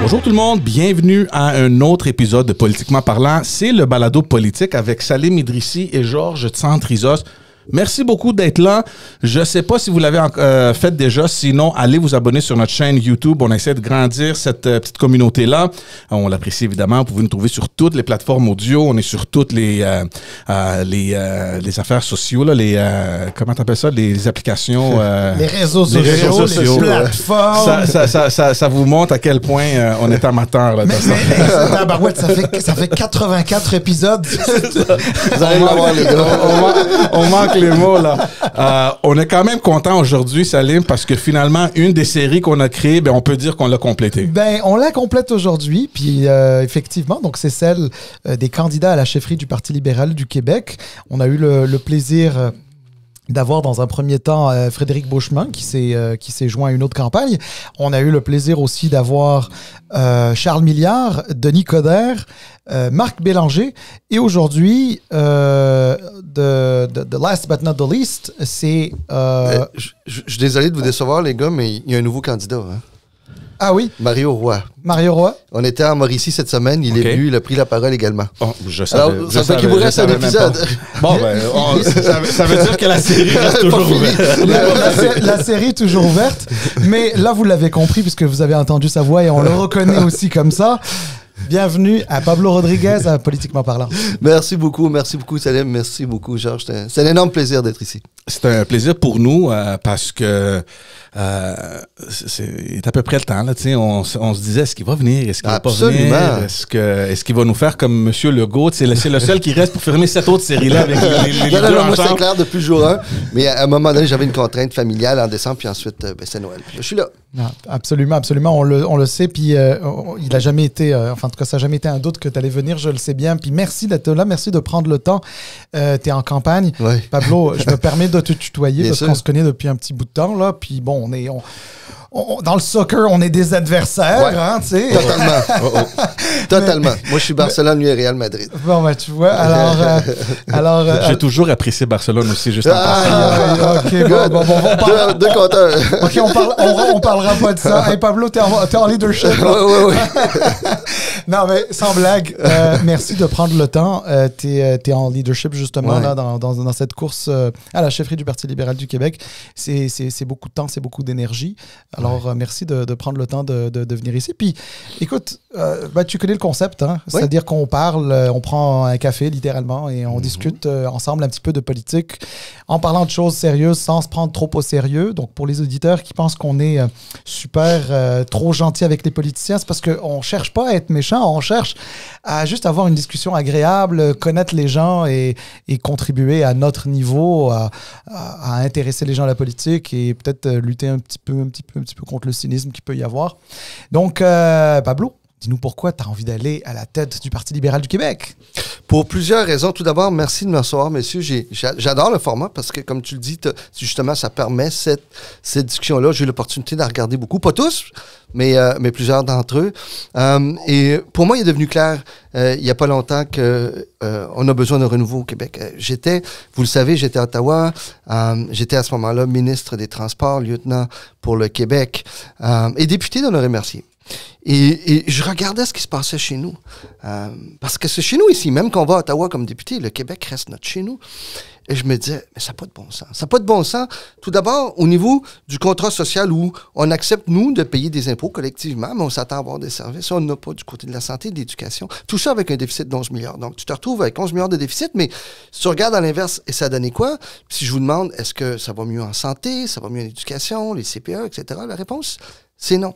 Bonjour tout le monde, bienvenue à un autre épisode de Politiquement parlant. C'est le balado politique avec Salim Idrissi et Georges Tsantrizos. Merci beaucoup d'être là. Je ne sais pas si vous l'avez fait déjà. Sinon, allez vous abonner sur notre chaîne YouTube. On essaie de grandir cette petite communauté-là. On l'apprécie évidemment. Vous pouvez nous trouver sur toutes les plateformes audio. On est sur toutes les affaires sociaux. Là, comment t'appelles ça? Les applications. Les réseaux sociaux, les plateformes. Ça vous montre à quel point on est amateur. Là, ça fait 84 épisodes. Vous allez voir les gars. On manque les mots, là. On est quand même content aujourd'hui, Salim, parce que finalement, une des séries qu'on a créées, on peut dire qu'on l'a complétée. On la complète aujourd'hui, puis effectivement, donc c'est celle des candidats à la chefferie du Parti libéral du Québec. On a eu le plaisir d'avoir dans un premier temps Frédéric Beauchemin qui s'est joint à une autre campagne. On a eu le plaisir aussi d'avoir Charles Milliard, Denis Coderre, Marc Bélanger, et aujourd'hui, the last but not the least, c'est... Je suis désolé de vous décevoir, les gars, mais il y a un nouveau candidat. Hein? Ah oui? Mario Roy. Mario Roy? On était à Mauricie cette semaine, il est venu, il a pris la parole également. Oh, je savais. Alors, ça fait qu'il vous reste un épisode. Bon, ça veut dire que la série reste toujours ouverte. La série est toujours ouverte, mais là, vous l'avez compris, puisque vous avez entendu sa voix et on le reconnaît aussi comme ça. Bienvenue à Pablo Rodriguez à Politiquement parlant. Merci beaucoup Salim, merci beaucoup Georges. C'est un énorme plaisir d'être ici. C'est un plaisir pour nous parce que c'est à peu près le temps. Là, on se disait, est-ce qu'il va venir? Est-ce qu'il va pas venir? Est-ce qu'il va nous faire comme M. Legault? C'est le seul qui reste pour fermer cette autre série-là avec les deux ensemble. Moi, c'est clair depuis le jour 1. Mais à un moment donné, j'avais une contrainte familiale en décembre, puis ensuite, c'est Noël. Puis là, je suis là. Non, absolument. On le sait. Puis il n'a jamais été, en tout cas, ça n'a jamais été un doute que tu allais venir, je le sais bien. Puis merci d'être là, merci de prendre le temps. Tu es en campagne. Ouais. Pablo, je me permets de te tutoyer parce qu'on se connaît depuis un petit bout de temps. Là. Puis bon, dans le soccer, on est des adversaires. Ouais. Hein, tu sais. Totalement. Totalement. Moi, je suis Barcelone, lui, et Real Madrid. Bon, tu vois. Alors j'ai toujours apprécié Barcelone aussi, juste en passant. OK, bon. Deux compteurs. OK, on parlera pas de ça. Hey, Pablo, t'es en leadership. Oui. Non, mais sans blague, merci de prendre le temps. T'es en leadership, justement, là, dans cette course à la chefferie du Parti libéral du Québec. C'est beaucoup de temps, c'est beaucoup d'énergie. Alors, merci de prendre le temps de venir ici. Puis, écoute, tu connais le concept, hein? C'est-à-dire qu'on parle, on prend un café, littéralement, et on discute ensemble un petit peu de politique, en parlant de choses sérieuses, sans se prendre trop au sérieux. Donc, pour les auditeurs qui pensent qu'on est super trop gentil avec les politiciens, c'est parce qu'on ne cherche pas à être méchant, on cherche à juste avoir une discussion agréable, connaître les gens et contribuer à notre niveau à intéresser les gens à la politique et peut-être lutter un petit peu contre le cynisme qu'il peut y avoir. Donc, Pablo, dis-nous pourquoi tu as envie d'aller à la tête du Parti libéral du Québec. Pour plusieurs raisons. Tout d'abord, merci de me recevoir, messieurs. J'adore le format parce que, comme tu le dis, justement, ça permet cette discussion-là. J'ai eu l'opportunité d'en regarder beaucoup. Pas tous, mais plusieurs d'entre eux. Et pour moi, il est devenu clair, il n'y a pas longtemps qu'on a besoin de renouveau au Québec. Vous le savez, j'étais à Ottawa. J'étais à ce moment-là ministre des Transports, lieutenant pour le Québec et député d'Honoré-Mercier. Et je regardais ce qui se passait chez nous. Parce que c'est chez nous ici, même qu'on va à Ottawa comme député, le Québec reste notre chez nous. Et je me disais, mais ça n'a pas de bon sens. Ça n'a pas de bon sens. Tout d'abord, au niveau du contrat social où on accepte, nous, de payer des impôts collectivement, mais on s'attend à avoir des services. On n'a pas du côté de la santé, de l'éducation. Tout ça avec un déficit d'11 milliards. Donc, tu te retrouves avec 11 milliards de déficit, mais si tu regardes à l'inverse, et ça a donné quoi? Puis si je vous demande, est-ce que ça va mieux en santé, ça va mieux en éducation, les CPE, etc., la réponse, c'est non.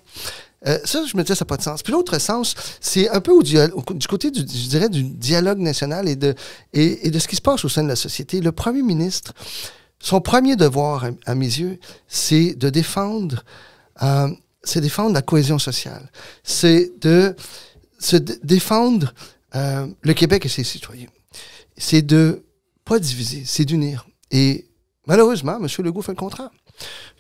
Ça, je me disais, ça n'a pas de sens. Puis l'autre sens, c'est un peu du côté, je dirais, du dialogue national et de ce qui se passe au sein de la société. Le premier ministre, son premier devoir, à mes yeux, c'est de défendre la cohésion sociale. C'est de défendre le Québec et ses citoyens. C'est de pas diviser, c'est d'unir. Et malheureusement, M. Legault fait le contraire.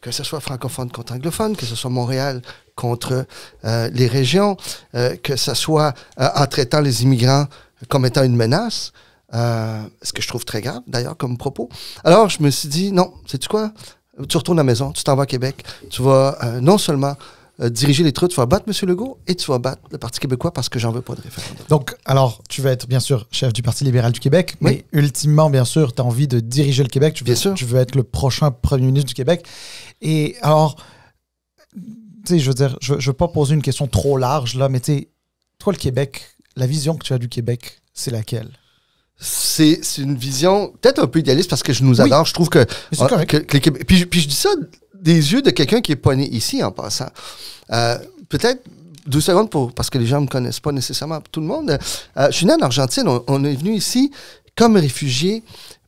Que ce soit francophone contre anglophone, que ce soit Montréal contre les régions, que ce soit en traitant les immigrants comme étant une menace, ce que je trouve très grave, d'ailleurs, comme propos. Alors, je me suis dit, non, sais-tu quoi? Tu retournes à la maison, tu t'en vas à Québec, tu vas non seulement diriger les troupes, tu vas battre M. Legault et tu vas battre le Parti québécois parce que j'en veux pas de référendum. Donc, alors, tu vas être bien sûr chef du Parti libéral du Québec, Oui. mais ultimement, bien sûr, tu as envie de diriger le Québec. Bien sûr. Tu veux être le prochain premier ministre du Québec. Et alors, tu sais, je veux dire, je veux pas poser une question trop large, là, mais tu sais, toi, le Québec, la vision que tu as du Québec, c'est laquelle? C'est une vision peut-être un peu idéaliste parce que je nous adore. Je trouve que... Mais c'est correct. que les Québé- puis je dis ça des yeux de quelqu'un qui n'est pas né ici, en passant. Peut-être 2 secondes parce que les gens ne me connaissent pas nécessairement, tout le monde. Je suis né en Argentine. On est venu ici comme réfugié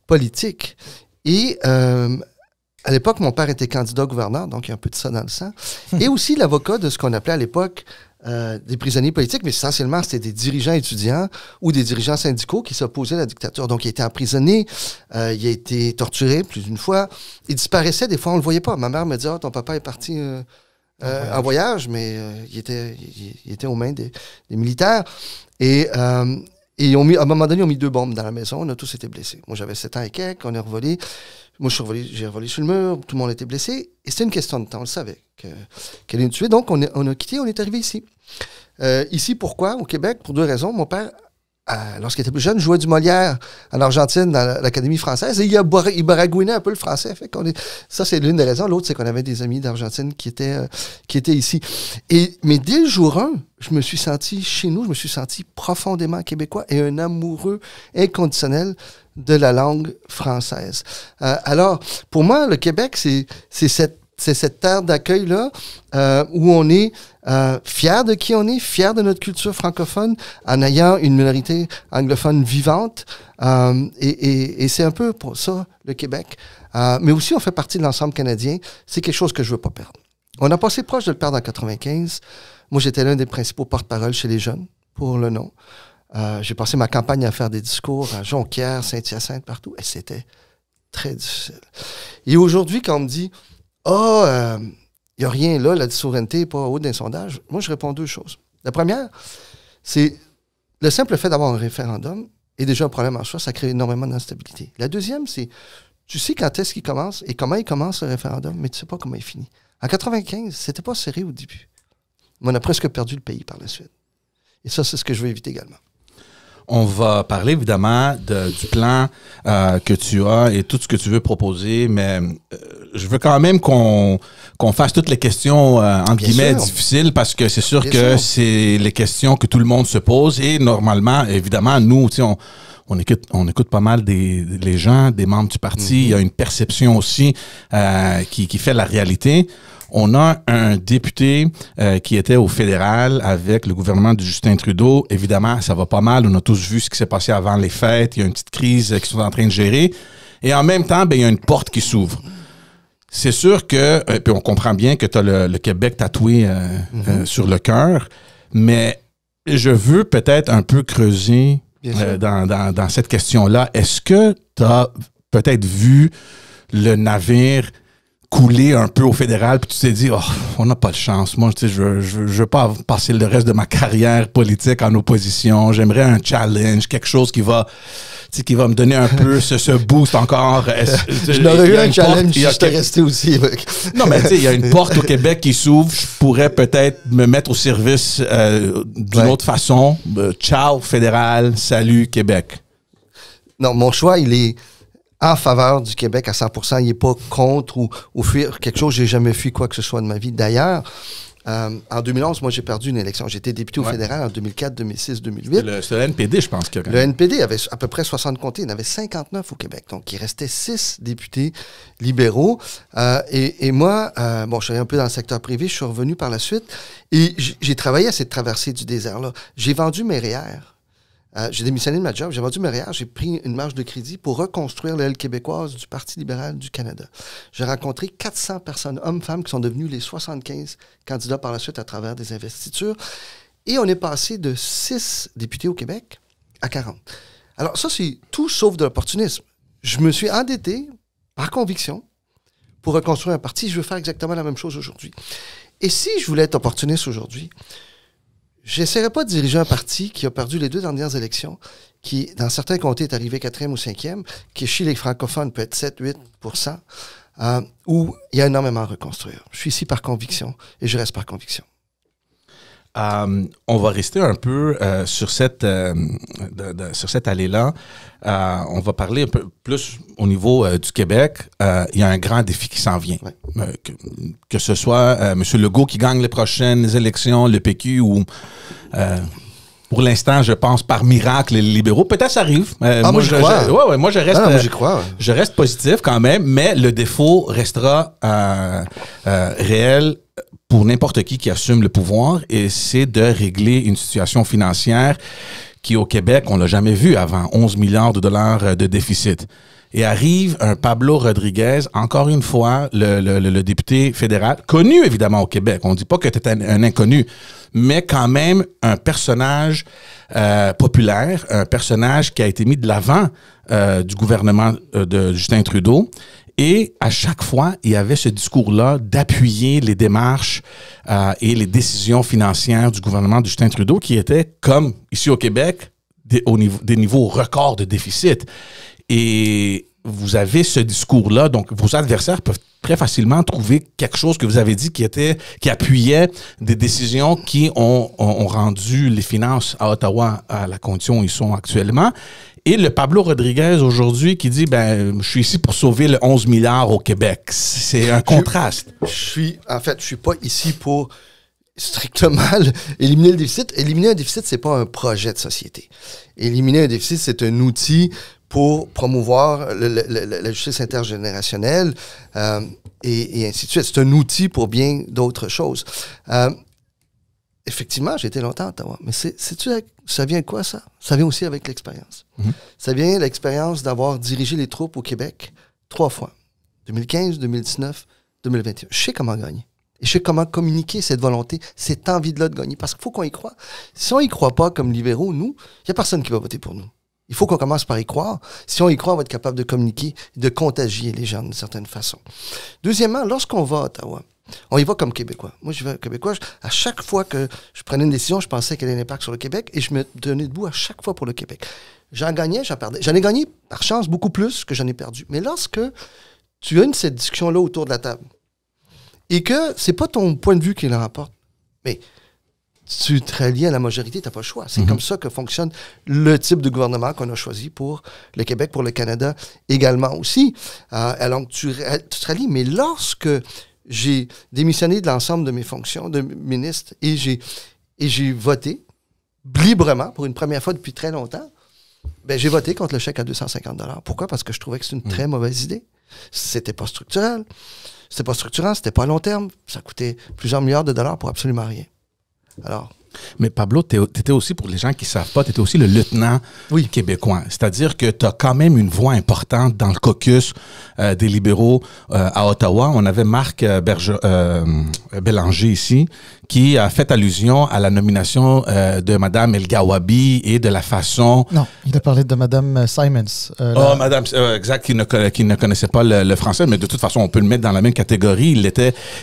politique. Et à l'époque, mon père était candidat gouverneur, donc il y a un peu de ça dans le sang. Et aussi l'avocat de ce qu'on appelait à l'époque des prisonniers politiques, mais essentiellement, c'était des dirigeants étudiants ou des dirigeants syndicaux qui s'opposaient à la dictature. Donc, il a été emprisonné, il a été torturé plus d'une fois. Il disparaissait, des fois, on ne le voyait pas. Ma mère me dit « Ah, ton papa est parti en voyage », mais il était aux mains des militaires. Et à un moment donné, ils ont mis 2 bombes dans la maison. On a tous été blessés. Moi, j'avais 7 ans et quelques, on est revolé. Moi, j'ai revolé sur le mur, tout le monde était blessé. Et c'était une question de temps, on le savait, qu'elle allait nous tuer. Donc, on a quitté, on est arrivé ici. Ici, pourquoi? Au Québec, pour 2 raisons. Mon père, lorsqu'il était plus jeune, jouait du Molière en Argentine dans l'Académie française et il baragouinait un peu le français. Fait ça, c'est l'une des raisons. L'autre, c'est qu'on avait des amis d'Argentine qui étaient ici. Mais dès le jour 1, je me suis senti chez nous, je me suis senti profondément québécois et un amoureux inconditionnel de la langue française. Alors, pour moi, le Québec, c'est cette terre d'accueil-là où on est fier de qui on est, fier de notre culture francophone, en ayant une minorité anglophone vivante. Et c'est un peu pour ça, le Québec. Mais aussi, on fait partie de l'ensemble canadien. C'est quelque chose que je ne veux pas perdre. On a passé proche de le perdre en 95. Moi, j'étais l'un des principaux porte-parole chez les jeunes, pour le nom. J'ai passé ma campagne à faire des discours à Jonquière, Saint-Hyacinthe, partout. Et c'était très difficile. Et aujourd'hui, quand on me dit « il n'y a rien là, la souveraineté n'est pas haute d'un sondage », moi, je réponds 2 choses. La première, c'est le simple fait d'avoir un référendum est déjà un problème en soi, ça crée énormément d'instabilité. La deuxième, c'est tu sais quand est-ce qu'il commence et comment il commence le référendum, mais tu ne sais pas comment il finit. En 95, c'était pas serré au début. Mais on a presque perdu le pays par la suite. Et ça, c'est ce que je veux éviter également. On va parler évidemment du plan que tu as et tout ce que tu veux proposer, mais je veux quand même qu'on fasse toutes les questions, entre guillemets, difficiles, parce que c'est sûr que c'est les questions que tout le monde se pose. Et normalement, évidemment, nous, on écoute pas mal les gens, des membres du parti. Il y a une perception aussi qui fait la réalité. On a un député qui était au fédéral avec le gouvernement de Justin Trudeau. Évidemment, ça va pas mal. On a tous vu ce qui s'est passé avant les fêtes. Il y a une petite crise qu'ils sont en train de gérer. Et en même temps, il y a une porte qui s'ouvre. C'est sûr que, puis on comprend bien que tu as le Québec tatoué sur le cœur, mais je veux peut-être un peu creuser dans cette question-là. Est-ce que tu as peut-être vu le navire couler un peu au fédéral, puis tu t'es dit, on n'a pas de chance. Moi, je veux pas passer le reste de ma carrière politique en opposition. J'aimerais un challenge, quelque chose qui va me donner un peu ce boost encore. Je n'aurais eu un challenge si j'étais resté aussi. Non, mais tu sais, il y a une porte au Québec qui s'ouvre. Je pourrais peut-être me mettre au service d'une autre façon. Ciao, fédéral. Salut, Québec. Non, mon choix, il est en faveur du Québec à 100%. Il n'est pas contre ou fuir quelque chose. Je n'ai jamais fui quoi que ce soit de ma vie. D'ailleurs, en 2011, moi, j'ai perdu une élection. J'étais député au fédéral en 2004, 2006, 2008. C'est le NPD, je pense. Le NPD avait à peu près 60 comtés. Il y en avait 59 au Québec. Donc, il restait 6 députés libéraux. Et moi, je suis allé un peu dans le secteur privé. Je suis revenu par la suite. Et j'ai travaillé à cette traversée du désert-là. J'ai vendu mes REER. J'ai démissionné de ma job, j'ai vendu mes REER, j'ai pris une marge de crédit pour reconstruire l'aile québécoise du Parti libéral du Canada. J'ai rencontré 400 personnes, hommes, femmes, qui sont devenus les 75 candidats par la suite à travers des investitures. Et on est passé de 6 députés au Québec à 40. Alors ça, c'est tout sauf de l'opportunisme. Je me suis endetté par conviction pour reconstruire un parti. Je veux faire exactement la même chose aujourd'hui. Et si je voulais être opportuniste aujourd'hui, j'essaierais pas de diriger un parti qui a perdu les 2 dernières élections, qui, dans certains comtés, est arrivé 4e ou 5e, qui, chez les francophones, peut être 7-8%. où il y a énormément à reconstruire. Je suis ici par conviction et je reste par conviction. On va rester un peu sur cette allée-là. On va parler un peu plus au niveau du Québec. Il y a un grand défi qui s'en vient. Ouais. Que ce soit M. Legault qui gagne les prochaines élections, le PQ ou... pour l'instant, je pense par miracle, les libéraux. Peut-être ça arrive. Moi, j'y crois. Moi, je reste, moi, j'y crois. Ouais. Je reste positif quand même, mais le défaut restera réel pour n'importe qui assume le pouvoir, et c'est de régler une situation financière qui, au Québec, on l'a jamais vu avant, 11 milliards de dollars de déficit. Et arrive un Pablo Rodriguez, encore une fois, le député fédéral, connu évidemment au Québec. On ne dit pas que tu es un inconnu, mais quand même un personnage populaire, un personnage qui a été mis de l'avant du gouvernement de Justin Trudeau. Et à chaque fois, il y avait ce discours-là d'appuyer les démarches et les décisions financières du gouvernement de Justin Trudeau qui étaient, comme ici au Québec, des niveaux records de déficit. Et vous avez ce discours-là, donc vos adversaires peuvent très facilement trouver quelque chose que vous avez dit qui appuyait des décisions qui ont rendu les finances à Ottawa à la condition où ils sont actuellement. Et le Pablo Rodriguez aujourd'hui qui dit, je suis ici pour sauver le 11 milliards au Québec. C'est un contraste. Je suis pas ici pour strictement éliminer le déficit. Éliminer un déficit, c'est pas un projet de société. Éliminer un déficit, c'est un outil pour promouvoir la justice intergénérationnelle et ainsi de suite. C'est un outil pour bien d'autres choses. Effectivement, j'ai été longtemps à Ottawa, mais ça vient de quoi, ça? Ça vient aussi avec l'expérience. Mm-hmm. Ça vient de l'expérience d'avoir dirigé les troupes au Québec 3 fois. 2015, 2019, 2021. Je sais comment gagner. Et je sais comment communiquer cette volonté, cette envie-là de gagner, parce qu'il faut qu'on y croit. Si on y croit pas comme libéraux, nous, il n'y a personne qui va voter pour nous. Il faut qu'on commence par y croire. Si on y croit, on va être capable de communiquer, de contagier les gens d'une certaine façon. Deuxièmement, lorsqu'on va à Ottawa, on y va comme Québécois. Moi, je vais Québécois. À chaque fois que je prenais une décision, je pensais qu'elle avait un impact sur le Québec et je me tenais debout à chaque fois pour le Québec. J'en gagnais, j'en perdais. J'en ai gagné, par chance, beaucoup plus que j'en ai perdu. Mais lorsque tu as cette discussion-là autour de la table et que c'est pas ton point de vue qui le remporte, mais tu te rallies à la majorité, tu n'as pas le choix. C'est comme ça que fonctionne le type de gouvernement qu'on a choisi pour le Québec, pour le Canada également aussi. Alors, tu te rallies. Mais lorsque j'ai démissionné de l'ensemble de mes fonctions de ministre et j'ai voté librement pour une première fois depuis très longtemps, j'ai voté contre le chèque à 250 $. Pourquoi? Parce que je trouvais que c'était une très mauvaise idée. C'était pas structurel. C'était pas structurant, c'était pas à long terme. Ça coûtait plusieurs milliards de dollars pour absolument rien. Alors... Mais Pablo, tu étais aussi, pour les gens qui ne savent pas, tu étais aussi le lieutenant québécois. C'est-à-dire que tu as quand même une voix importante dans le caucus des libéraux à Ottawa. On avait Marc Bélanger ici, qui a fait allusion à la nomination de Mme El-Gawabi et de la façon... Non, il a parlé de Mme Simons. Mme, exact, qui ne connaissait pas le français, mais de toute façon, on peut le mettre dans la même catégorie.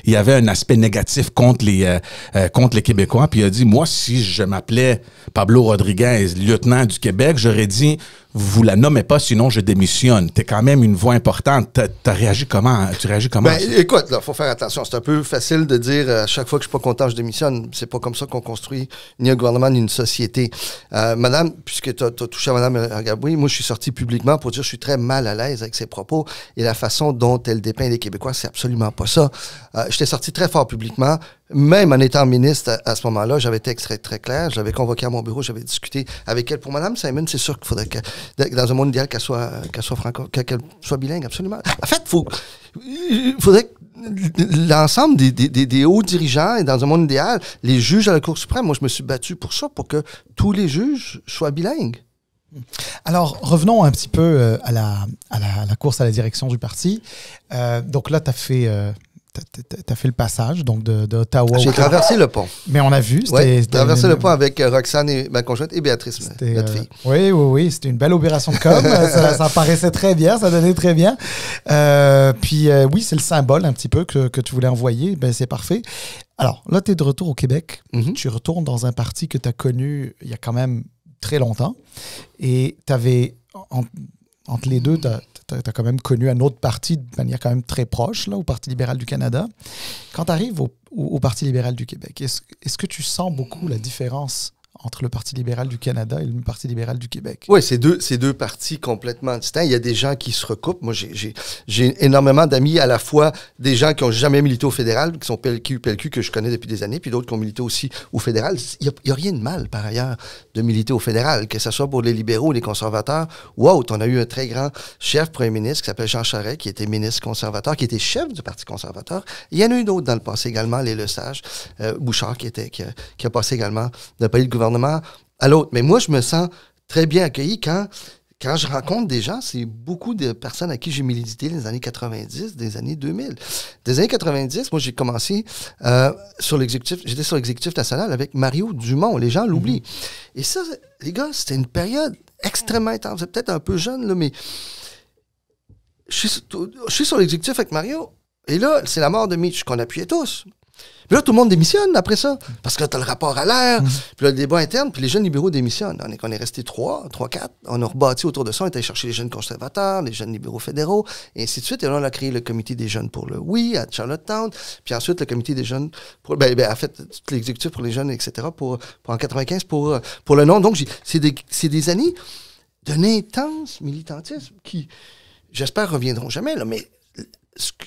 Il y avait un aspect négatif contre les Québécois, puis il a dit, moi, si je m'appelais Pablo Rodriguez, lieutenant du Québec, j'aurais dit, vous la nommez pas, sinon je démissionne. T'es quand même une voix importante. Tu réagis comment? Écoute, là, faut faire attention. C'est un peu facile de dire à chaque fois que je suis pas content, je démissionne. C'est pas comme ça qu'on construit ni un gouvernement ni une société. Madame, puisque tu as touché à Mme El-Gawabi, moi je suis sorti publiquement pour dire que je suis très mal à l'aise avec ses propos et la façon dont elle dépeint les Québécois, c'est absolument pas ça. J'étais sorti très fort publiquement. Même en étant ministre à ce moment-là, j'avais été très clair. Je l'avais convoqué à mon bureau, j'avais discuté avec elle. Pour Mme Simon, c'est sûr qu'il faudrait que, dans un monde idéal, qu'elle soit bilingue, absolument. En fait, il faudrait que l'ensemble des hauts dirigeants, et dans un monde idéal, les juges à la Cour suprême, moi, je me suis battu pour ça, pour que tous les juges soient bilingues. Alors, revenons un petit peu à la course à la direction du parti. Donc là, tu as fait... T'as fait le passage donc d'Ottawa. J'ai traversé le pont. Mais on a vu. J'ai traversé le pont avec Roxane, et ma conjointe, et Béatrice, notre fille. Oui. C'était une belle opération de com. ça paraissait très bien. Ça donnait très bien. Oui, c'est le symbole un petit peu que tu voulais envoyer. C'est parfait. Alors, là, tu es de retour au Québec. Mm-hmm. Tu retournes dans un parti que tu as connu il y a quand même très longtemps. Et tu avais... entre les deux, tu as quand même connu un autre parti de manière quand même très proche, là, au Parti libéral du Canada. Quand tu arrives au Parti libéral du Québec, est-ce que tu sens beaucoup la différence entre le Parti libéral du Canada et le Parti libéral du Québec? Oui, c'est deux partis complètement distincts. Il y a des gens qui se recoupent. Moi, j'ai énormément d'amis, à la fois des gens qui n'ont jamais milité au fédéral, qui sont PLQ, que je connais depuis des années, puis d'autres qui ont milité aussi au fédéral. Il n'y a rien de mal, par ailleurs, de militer au fédéral, que ce soit pour les libéraux, les conservateurs ou autres. On a eu un très grand chef premier ministre qui s'appelle Jean Charest, qui était ministre conservateur, qui était chef du Parti conservateur. Il y en a eu d'autres dans le passé également, les Lesage, Bouchard, qui a passé également d'un pays de gouvernement à l'autre. Mais moi, je me sens très bien accueilli quand je rencontre des gens. C'est beaucoup de personnes à qui j'ai milité les années 90, des années 2000. Des années 90, moi, j'ai commencé sur l'exécutif. J'étais sur l'exécutif national avec Mario Dumont. Les gens l'oublient. Et ça, les gars, c'était une période extrêmement intense. Vous êtes peut-être un peu jeune, là, mais je suis sur l'exécutif avec Mario. Et là, c'est la mort de Mitch qu'on appuyait tous. Puis là, tout le monde démissionne après ça. Parce que là, t'as le rapport à l'air, puis là, le débat interne, puis les jeunes libéraux démissionnent. On est resté 3, 4. On a rebâti autour de ça. On est allé chercher les jeunes conservateurs, les jeunes libéraux fédéraux, et ainsi de suite. Et là, on a créé le comité des jeunes pour le oui à Charlottetown. Puis ensuite, le comité des jeunes pour... en fait, tout l'exécutif pour les jeunes, etc. pour en 95 pour le non. Donc, c'est des années d'un intense militantisme qui, j'espère, reviendront jamais, là, mais...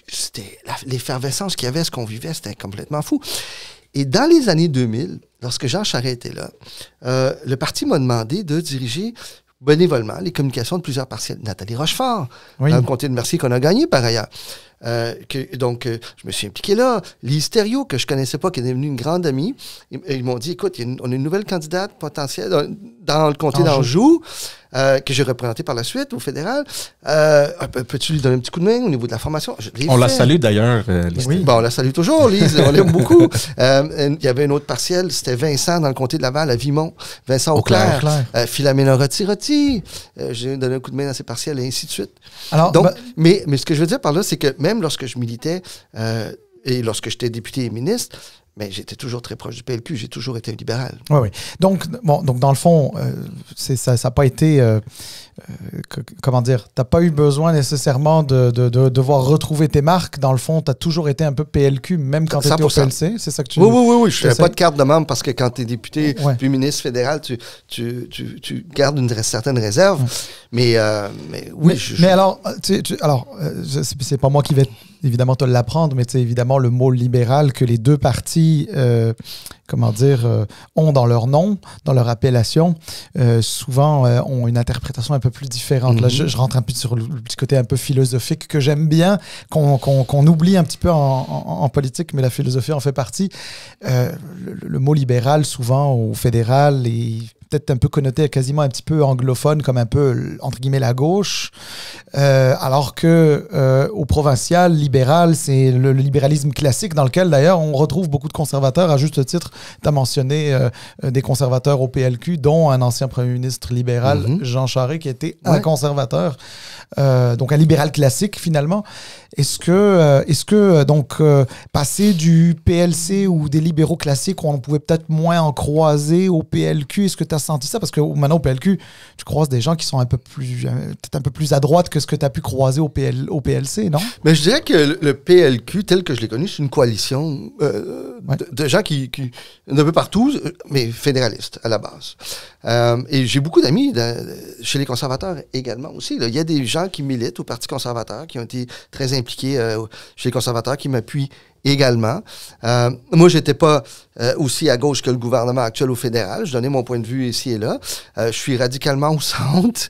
C'était l'effervescence qu'il y avait, ce qu'on vivait, c'était complètement fou. Et dans les années 2000, lorsque Jean Charest était là, le parti m'a demandé de diriger bénévolement les communications de plusieurs partiels. Nathalie Rochefort, dans le comté de Mercier qu'on a gagné par ailleurs. Donc, je me suis impliqué là. Lise Thériault, que je connaissais pas, qui est devenue une grande amie, ils m'ont dit, écoute, on a une nouvelle candidate potentielle dans le comté d'Anjou, que j'ai représentée par la suite au fédéral. Peux-tu lui donner un petit coup de main au niveau de la formation? On la salue d'ailleurs, Lise. Oui. Bon, on la salue toujours, Lise. On l'aime beaucoup. Il y avait un autre partiel, c'était Vincent dans le comté de Laval, à Vimont. Vincent Auclair. Philomena Roti. J'ai donné un coup de main dans ces partiels et ainsi de suite. Alors, donc, mais ce que je veux dire par là, c'est que même lorsque je militais et lorsque j'étais député et ministre, mais j'étais toujours très proche du PLQ, j'ai toujours été un libéral. Oui. Donc, dans le fond, ça n'a pas été... comment dire? Tu n'as pas eu besoin nécessairement de devoir retrouver tes marques. Dans le fond, tu as toujours été un peu PLQ, même quand tu étais au PLC. C'est ça que tu... Oui. Je ne fais pas de carte de membre parce que quand tu es député puis ministre fédéral, tu gardes une certaine réserve. Mais oui... Mais alors, c'est pas moi qui vais évidemment te l'apprendre, mais évidemment, le mot libéral que les deux partis, ont dans leur nom, dans leur appellation, souvent ont une interprétation un peu plus différente. Là, je rentre un peu sur le petit côté un peu philosophique que j'aime bien, qu'on oublie un petit peu en politique, mais la philosophie en fait partie. Le mot libéral, souvent, au fédéral, est peut-être un peu connoté quasiment un petit peu anglophone, comme un peu, entre guillemets, la gauche, alors que au provincial, libéral, c'est le libéralisme classique dans lequel, d'ailleurs, on retrouve beaucoup de conservateurs. À juste titre, tu as mentionné des conservateurs au PLQ, dont un ancien premier ministre libéral, Jean Charest, qui était un conservateur, donc un libéral classique, finalement. Est-ce que passer du PLC ou des libéraux classiques où on pouvait peut-être moins en croiser au PLQ, est-ce que tu as senti ça? Parce que maintenant, au PLQ, tu croises des gens qui sont peut-être un peu plus à droite que ce que tu as pu croiser au PLC, non? Mais je dirais que le PLQ, tel que je l'ai connu, c'est une coalition de gens qui un peu partout, mais fédéralistes à la base. Et j'ai beaucoup d'amis chez les conservateurs également aussi. Là. Il y a des gens qui militent au Parti conservateur, qui ont été très impliqués chez les conservateurs, qui m'appuient également. Moi, j'étais pas aussi à gauche que le gouvernement actuel au fédéral. Je donnais mon point de vue ici et là. Je suis radicalement au centre.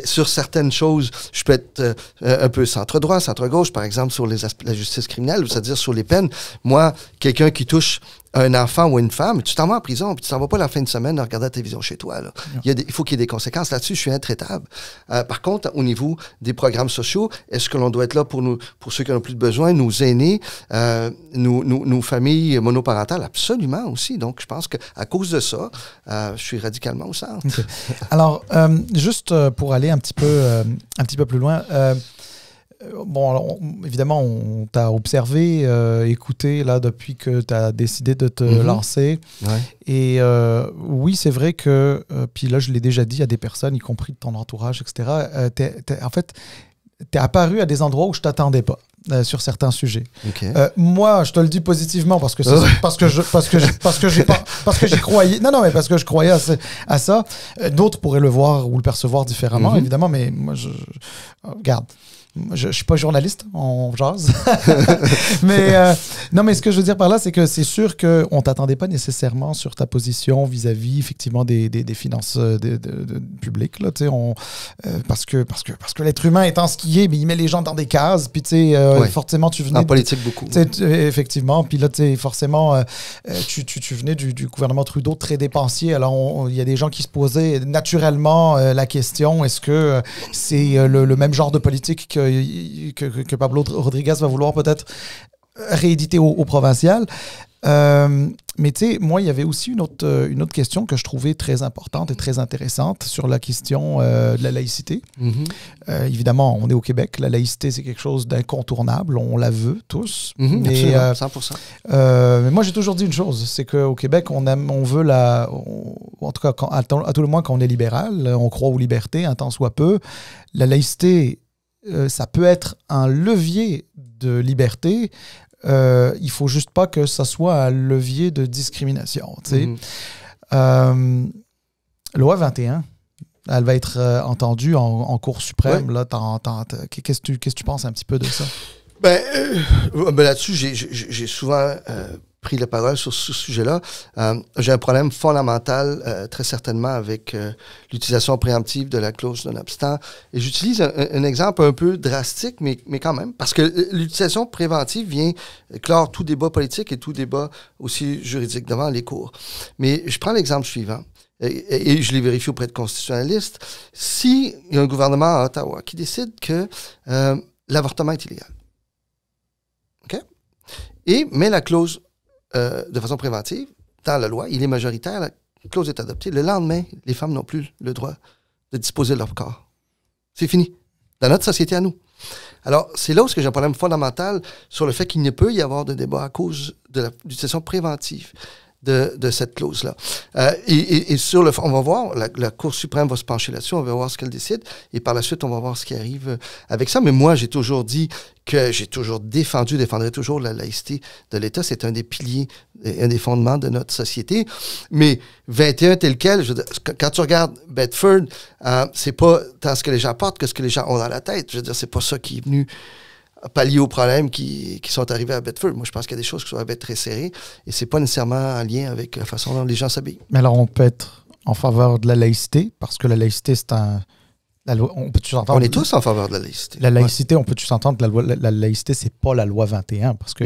Sur certaines choses, je peux être un peu centre-droit, centre-gauche, par exemple, sur la justice criminelle, c'est-à-dire sur les peines. Moi, quelqu'un qui touche un enfant ou une femme, tu t'en vas en prison, puis tu t'en vas pas la fin de semaine à regarder la télévision chez toi. Là. Il faut qu'il y ait des conséquences. Là-dessus, je suis intraitable. Par contre, au niveau des programmes sociaux, est-ce que l'on doit être là pour ceux qui en ont plus de besoin, nos aînés, nos familles monoparentales? Absolument aussi. Donc, je pense qu'à cause de ça, je suis radicalement au centre. Okay. Alors, juste pour aller un petit peu plus loin, bon, alors, évidemment, on t'a observé, écouté là depuis que tu as décidé de te lancer. Ouais. Et oui, c'est vrai que, puis là, je l'ai déjà dit à des personnes, y compris de ton entourage, etc. En fait, tu es apparu à des endroits où je ne t'attendais pas. Sur certains sujets. Okay. Moi, je te le dis positivement parce que j'y croyais. Non, mais parce que je croyais à ça. D'autres pourraient le voir ou le percevoir différemment, évidemment, mais moi, regarde. Je suis pas journaliste, on jase. Mais non, mais ce que je veux dire par là, c'est que c'est sûr qu'on t'attendait pas nécessairement sur ta position vis-à-vis effectivement des finances publiques là, tu sais, parce que l'être humain étant ce qu'il est, mais il met les gens dans des cases, puis tu sais, forcément tu venais en politique beaucoup. Effectivement, puis là tu sais forcément tu venais du gouvernement Trudeau très dépensier. Alors il y a des gens qui se posaient naturellement la question, est-ce que c'est le même genre de politique que Pablo Rodriguez va vouloir peut-être rééditer au provincial. Mais tu sais, moi, il y avait aussi une autre question que je trouvais très importante et très intéressante sur la question de la laïcité. Évidemment, on est au Québec. La laïcité, c'est quelque chose d'incontournable. On la veut tous. Mais, absolument, 100%. Mais moi, j'ai toujours dit une chose, c'est qu'au Québec, on veut en tout cas, à tout le moins, quand on est libéral, on croit aux libertés, un tant soit peu. La laïcité, ça peut être un levier de liberté. Il faut juste pas que ça soit un levier de discrimination. Loi 21, elle va être entendue en Cour suprême. Ouais. Qu'est-ce que tu penses un petit peu de ça? Là-dessus, j'ai souvent pris la parole sur ce sujet-là. J'ai un problème fondamental, très certainement, avec l'utilisation préemptive de la clause non-obstant. Et j'utilise un exemple un peu drastique, mais quand même, parce que l'utilisation préventive vient clore tout débat politique et tout débat aussi juridique devant les cours. Mais je prends l'exemple suivant. Et je l'ai vérifié auprès de constitutionnalistes. Si il y a un gouvernement à Ottawa qui décide que l'avortement est illégal, OK? Et met la clause de façon préventive dans la loi, il est majoritaire, la clause est adoptée. Le lendemain, les femmes n'ont plus le droit de disposer de leur corps. C'est fini. Dans notre société à nous. Alors, c'est là où j'ai un problème fondamental sur le fait qu'il ne peut y avoir de débat à cause de l'utilisation préventive de cette clause-là. Et sur le fond, on va voir, la Cour suprême va se pencher là-dessus, on va voir ce qu'elle décide, et par la suite, on va voir ce qui arrive avec ça. Mais moi, j'ai toujours dit que j'ai toujours défendrai toujours la laïcité de l'État. C'est un des piliers, un des fondements de notre société. Mais 21 tel quel, quand tu regardes Bedford, c'est pas tant ce que les gens portent que ce que les gens ont dans la tête. Je veux dire, c'est pas ça qui est venu pallier aux problèmes qui sont arrivés à Bedford. Moi, je pense qu'il y a des choses qui doivent être très serrées et c'est pas nécessairement en lien avec la façon dont les gens s'habillent. Mais alors, on peut être en faveur de la laïcité parce que la laïcité, c'est un... On est tous en faveur de la laïcité. La laïcité, on peut-tu s'entendre que la laïcité, c'est pas la loi 21? Parce que,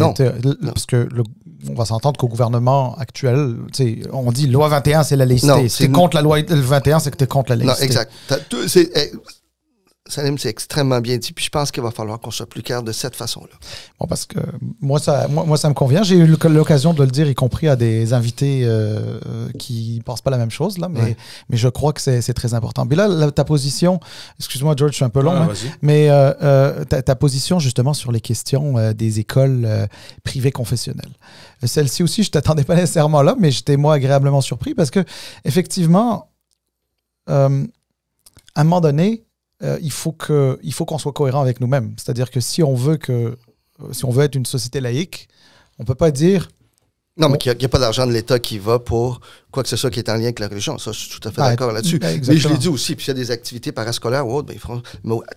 on va s'entendre qu'au gouvernement actuel, on dit loi 21, c'est la laïcité. Non, si t'es contre la loi 21, c'est que t'es contre la laïcité. Non, exact. Salim, c'est extrêmement bien dit, puis je pense qu'il va falloir qu'on soit plus clair de cette façon-là. Bon, parce que moi, ça me convient. J'ai eu l'occasion de le dire, y compris à des invités qui ne pensent pas la même chose, là, mais je crois que c'est très important. Mais là, ta position, excuse-moi, George, je suis un peu long, mais ta position, justement, sur les questions des écoles privées confessionnelles. Celle-ci aussi, je ne t'attendais pas nécessairement là, mais j'étais, moi, agréablement surpris parce que, effectivement, à un moment donné, il faut qu'on soit cohérent avec nous-mêmes. C'est-à-dire que si on veut être une société laïque, on ne peut pas dire... Non, mais qu'il n'y a pas d'argent de l'État qui va pour quoi que ce soit qui est en lien avec la religion. Ça, je suis tout à fait d'accord là-dessus. Mais je l'ai dit aussi, puis s'il y a des activités parascolaires ou autres, ils feront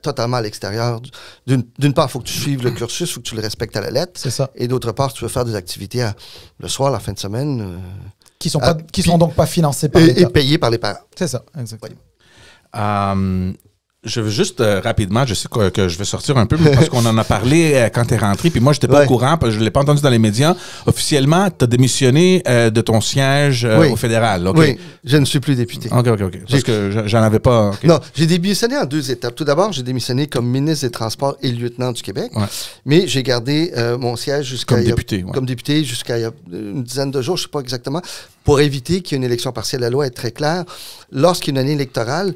totalement à l'extérieur. D'une part, il faut que tu suives le cursus, il faut que tu le respectes à la lettre. C'est ça. Et d'autre part, tu veux faire des activités le soir, la fin de semaine... qui sont donc pas financées par l'État. Et payées par les parents. C'est ça, exactement. Oui. Je veux juste rapidement, je sais que je vais sortir un peu, mais parce qu'on en a parlé quand tu es rentré, puis moi, je n'étais pas au courant, parce que je ne l'ai pas entendu dans les médias. Officiellement, tu as démissionné de ton siège au fédéral. Okay? Oui, je ne suis plus député. OK. Parce que j'en avais pas... Okay. Non, j'ai démissionné en 2 étapes. Tout d'abord, j'ai démissionné comme ministre des Transports et lieutenant du Québec, mais j'ai gardé mon siège jusqu'à... Comme député. Comme député jusqu'à il y a une dizaine de jours, je ne sais pas exactement, pour éviter qu'il y ait une élection partielle. La loi est très claire. Lorsqu'il y a une année électorale,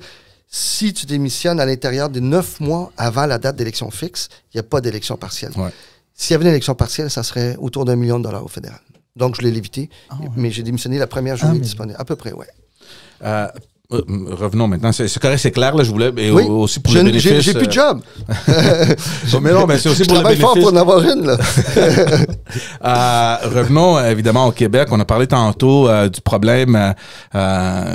si tu démissionnes à l'intérieur de 9 mois avant la date d'élection fixe, il n'y a pas d'élection partielle. Ouais. S'il y avait une élection partielle, ça serait autour d'1 million de dollars au fédéral. Donc, je l'ai lévité, mais j'ai démissionné la première journée disponible. À peu près, oui. Revenons maintenant. C'est correct, c'est clair. Là, je voulais. Et oui. Aussi pour le bénéfice. J'ai plus de job. Mais non, mais c'est aussi pour le bénéfice. Je travaille fort pour en avoir une, là. Revenons évidemment au Québec. On a parlé tantôt du problème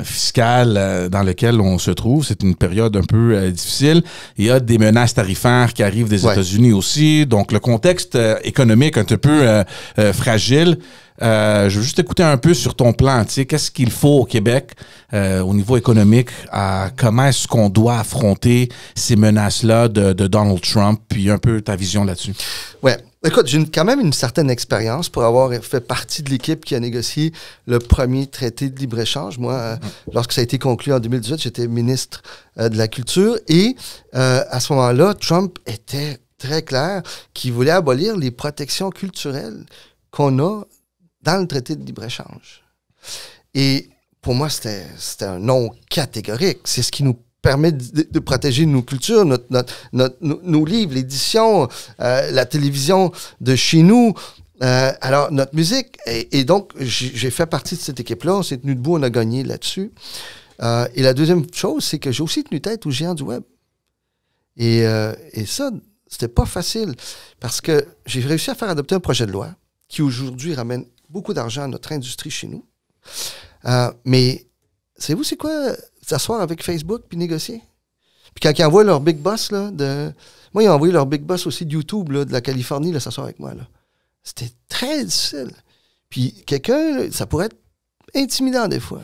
fiscal dans lequel on se trouve. C'est une période un peu difficile. Il y a des menaces tarifaires qui arrivent des États-Unis aussi. Donc, le contexte économique un peu fragile. Je veux juste écouter un peu sur ton plan. Tu sais, qu'est-ce qu'il faut au Québec au niveau économique? Comment est-ce qu'on doit affronter ces menaces-là de Donald Trump? Puis un peu ta vision là-dessus. Ouais. Écoute, j'ai quand même une certaine expérience pour avoir fait partie de l'équipe qui a négocié le premier traité de libre-échange. Moi, lorsque ça a été conclu en 2018, j'étais ministre de la Culture. Et à ce moment-là, Trump était très clair qu'il voulait abolir les protections culturelles qu'on a dans le traité de libre-échange. Et pour moi, c'était un non catégorique. C'est ce qui nous permet de protéger nos cultures, nos livres, l'édition, la télévision de chez nous, alors notre musique. Et donc, j'ai fait partie de cette équipe-là. On s'est tenu debout, on a gagné là-dessus. Et la deuxième chose, c'est que j'ai aussi tenu tête aux géants du web. Et ça, c'était pas facile parce que j'ai réussi à faire adopter un projet de loi qui aujourd'hui ramène beaucoup d'argent à notre industrie chez nous. Mais savez-vous c'est quoi s'asseoir avec Facebook puis négocier? Puis quand ils envoient leur big boss, là, moi, ils ont envoyé leur big boss aussi de YouTube, là, de la Californie, là, s'asseoir avec moi. Là. C'était très difficile. Puis quelqu'un, ça pourrait être intimidant des fois.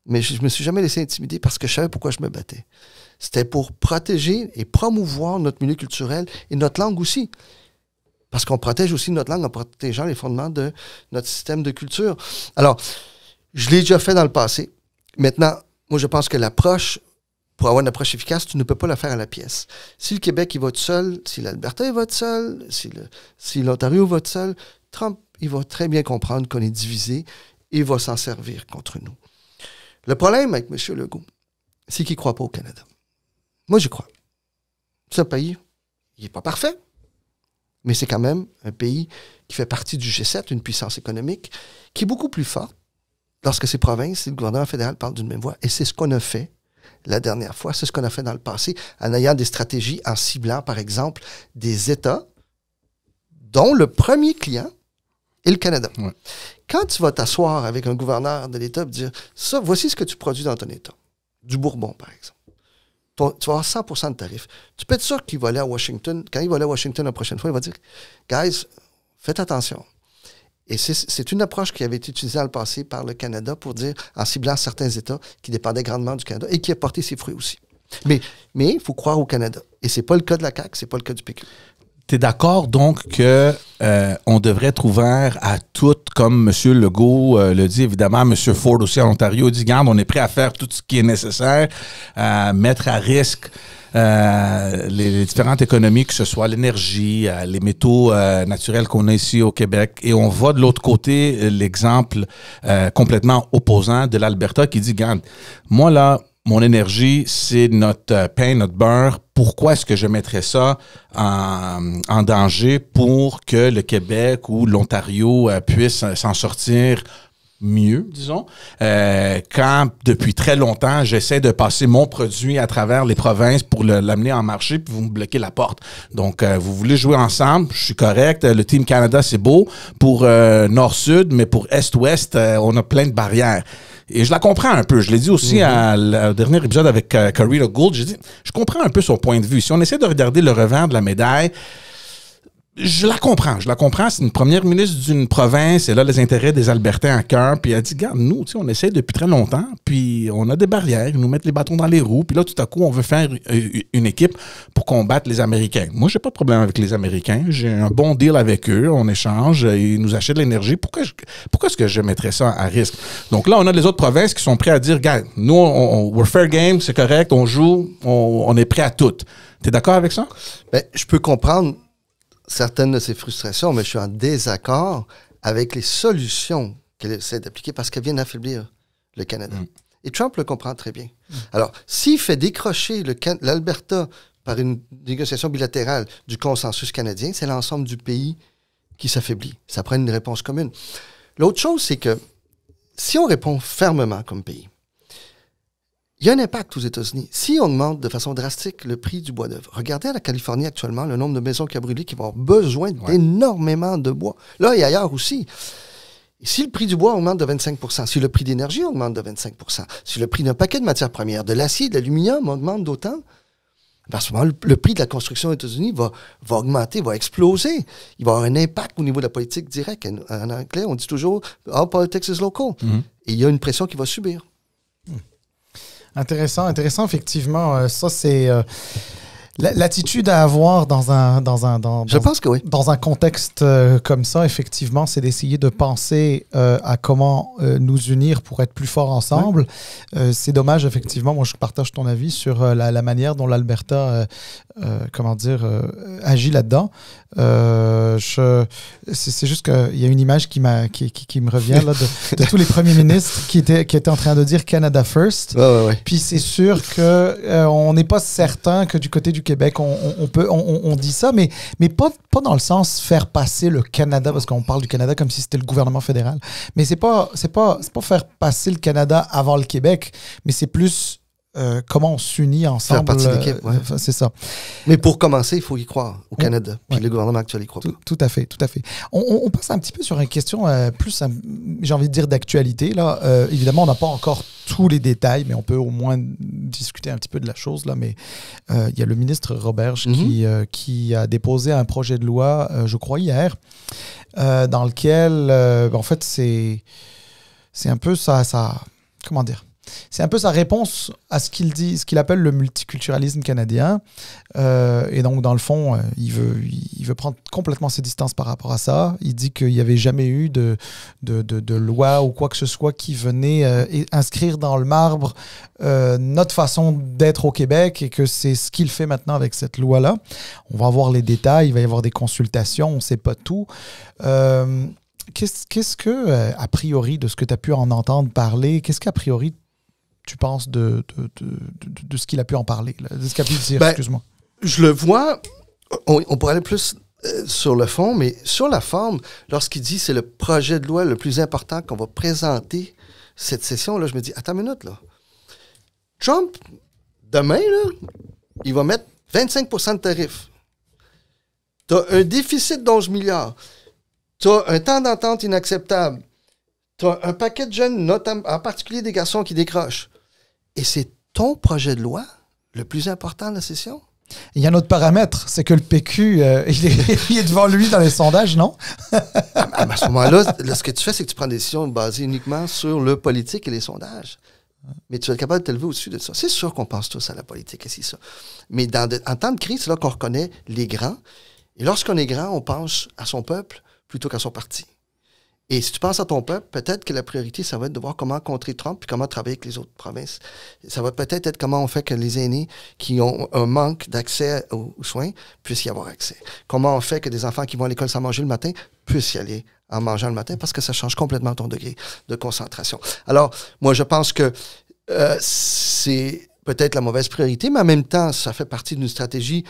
Mais je me suis jamais laissé intimider parce que je savais pourquoi je me battais. C'était pour protéger et promouvoir notre milieu culturel et notre langue aussi. Parce qu'on protège aussi notre langue en protégeant les fondements de notre système de culture. Alors, je l'ai déjà fait dans le passé. Maintenant, moi, je pense que l'approche, pour avoir une approche efficace, tu ne peux pas la faire à la pièce. Si le Québec, il vote seul, si l'Alberta, il vote seul, si l'Ontario vote seul, Trump, il va très bien comprendre qu'on est divisé et il va s'en servir contre nous. Le problème avec M. Legault, c'est qu'il ne croit pas au Canada. Moi, j'y crois. Ce pays, il n'est pas parfait. Mais c'est quand même un pays qui fait partie du G7, une puissance économique, qui est beaucoup plus forte lorsque ses provinces et le gouvernement fédéral parlent d'une même voix. Et c'est ce qu'on a fait la dernière fois, c'est ce qu'on a fait dans le passé, en ayant des stratégies, en ciblant, par exemple, des États dont le premier client est le Canada. Ouais. Quand tu vas t'asseoir avec un gouverneur de l'État et dire « Ça, voici ce que tu produis dans ton État. » Du Bourbon, par exemple. Tu vas avoir 100% de tarifs. Tu peux être sûr qu'il va aller à Washington. Quand il va aller à Washington la prochaine fois, il va dire « Guys, faites attention. » Et c'est une approche qui avait été utilisée dans le passé par le Canada pour dire, en ciblant certains États qui dépendaient grandement du Canada et qui a porté ses fruits aussi. Mais il faut croire au Canada. Et c'est pas le cas de la CAQ, c'est pas le cas du PQ. Tu es d'accord donc que on devrait être ouvert à tout, comme M. Legault le dit, évidemment, M. Ford aussi en Ontario dit, garde, on est prêt à faire tout ce qui est nécessaire, à mettre à risque les différentes économies, que ce soit l'énergie, les métaux naturels qu'on a ici au Québec. Et on voit de l'autre côté l'exemple complètement opposant de l'Alberta qui dit, garde, moi là, mon énergie, c'est notre pain, notre beurre. Pourquoi est-ce que je mettrais ça en danger pour que le Québec ou l'Ontario puisse s'en sortir mieux, disons, quand depuis très longtemps, j'essaie de passer mon produit à travers les provinces pour l'amener en marché, puis vous me bloquez la porte. Donc, vous voulez jouer ensemble, je suis correct. Le Team Canada, c'est beau pour Nord-Sud, mais pour Est-Ouest, on a plein de barrières. Et je la comprends un peu. Je l'ai dit aussi au dernier épisode avec Karina Gould. J'ai dit, je comprends un peu son point de vue. Si on essaie de regarder le revers de la médaille, je la comprends. C'est une première ministre d'une province. Elle a les intérêts des Albertains à cœur. Puis elle dit, regarde, nous, on essaie depuis très longtemps. Puis on a des barrières. Ils nous mettent les bâtons dans les roues. Puis là, tout à coup, on veut faire une équipe pour combattre les Américains. Moi, j'ai pas de problème avec les Américains. J'ai un bon deal avec eux. On échange. Ils nous achètent de l'énergie. Pourquoi est-ce que je mettrais ça à risque? Donc là, on a les autres provinces qui sont prêts à dire, regarde, nous, we're fair game, c'est correct, on joue, on est prêt à tout. T'es d'accord avec ça? Ben, je peux comprendre certaines de ces frustrations, mais je suis en désaccord avec les solutions qu'elle essaie d'appliquer parce qu'elles viennent affaiblir le Canada. Et Trump le comprend très bien. Alors, s'il fait décrocher l'Alberta par une négociation bilatérale du consensus canadien, c'est l'ensemble du pays qui s'affaiblit. Ça prend une réponse commune. L'autre chose, c'est que si on répond fermement comme pays, il y a un impact aux États-Unis. Si on augmente de façon drastique le prix du bois d'œuvre, regardez à la Californie actuellement, le nombre de maisons qui a brûlé, qui vont avoir besoin d'énormément de bois. Là et ailleurs aussi. Et si le prix du bois augmente de 25 %, si le prix d'énergie augmente de 25 %, si le prix d'un paquet de matières premières, de l'acier, de l'aluminium augmente d'autant, à ce moment, le prix de la construction aux États-Unis va augmenter, va exploser. Il va avoir un impact au niveau de la politique directe. En anglais, on dit toujours « All politics is local ». Et il y a une pression qui va subir. Intéressant, effectivement. Ça, c'est l'attitude à avoir Je pense que oui. Dans un contexte comme ça, effectivement, c'est d'essayer de penser à comment nous unir pour être plus forts ensemble. C'est dommage, effectivement, moi je partage ton avis sur la manière dont l'Alberta agit là-dedans. C'est juste qu'il y a une image qui me revient là, de tous les premiers ministres qui étaient en train de dire Canada First. Puis c'est sûr qu'on n'est pas certain que du côté du Québec, on dit ça, mais pas dans le sens faire passer le Canada, parce qu'on parle du Canada comme si c'était le gouvernement fédéral. Mais c'est pas faire passer le Canada avant le Québec, mais c'est plus comment on s'unit ensemble. Faire partie de l'équipe, c'est ça. Mais pour commencer, il faut y croire au Canada. Puis le gouvernement actuel y croit pas. Tout à fait. On passe un petit peu sur une question plus, j'ai envie de dire, d'actualité. Là. Évidemment, on n'a pas encore tous les détails, mais on peut au moins discuter un petit peu de la chose. Là. Mais il y a le ministre Roberge qui a déposé un projet de loi, je crois hier, dans lequel, en fait, c'est un peu ça, comment dire? C'est un peu sa réponse à ce qu'il appelle le multiculturalisme canadien. Et donc, dans le fond, il veut prendre complètement ses distances par rapport à ça. Il dit qu'il n'y avait jamais eu de loi ou quoi que ce soit qui venait inscrire dans le marbre notre façon d'être au Québec et que c'est ce qu'il fait maintenant avec cette loi-là. On va voir les détails, il va y avoir des consultations, on ne sait pas tout. Qu'est-ce que, a priori, de ce que tu as pu en entendre parler, qu'est-ce qu'a priori tu penses de ce qu'il a pu en parler, là, de ce qu'il a pu dire, excuse-moi? Je le vois, on pourrait aller plus sur le fond, mais sur la forme, lorsqu'il dit c'est le projet de loi le plus important qu'on va présenter cette session, là, je me dis, attends une minute, là. Trump, demain, là, il va mettre 25 % de tarifs. Tu as un déficit d'11 milliards. Tu as un temps d'entente inacceptable. Tu as un paquet de jeunes, en particulier des garçons qui décrochent. Et c'est ton projet de loi le plus important de la session? Il y a un autre paramètre, c'est que le PQ, il est devant lui dans les sondages, non? À ce moment-là, ce que tu fais, c'est que tu prends des décisions basées uniquement sur le politique et les sondages. Mais tu es capable de t'élever au-dessus de ça. C'est sûr qu'on pense tous à la politique et c'est ça. Mais en temps de crise, c'est là qu'on reconnaît les grands. Et lorsqu'on est grand, on pense à son peuple plutôt qu'à son parti. Et si tu penses à ton peuple, peut-être que la priorité, ça va être de voir comment contrer Trump puis comment travailler avec les autres provinces. Ça va peut-être être comment on fait que les aînés qui ont un manque d'accès aux soins puissent y avoir accès. Comment on fait que des enfants qui vont à l'école sans manger le matin puissent y aller en mangeant le matin parce que ça change complètement ton degré de concentration. Alors, moi, je pense que c'est peut-être la mauvaise priorité, mais en même temps, ça fait partie d'une stratégie.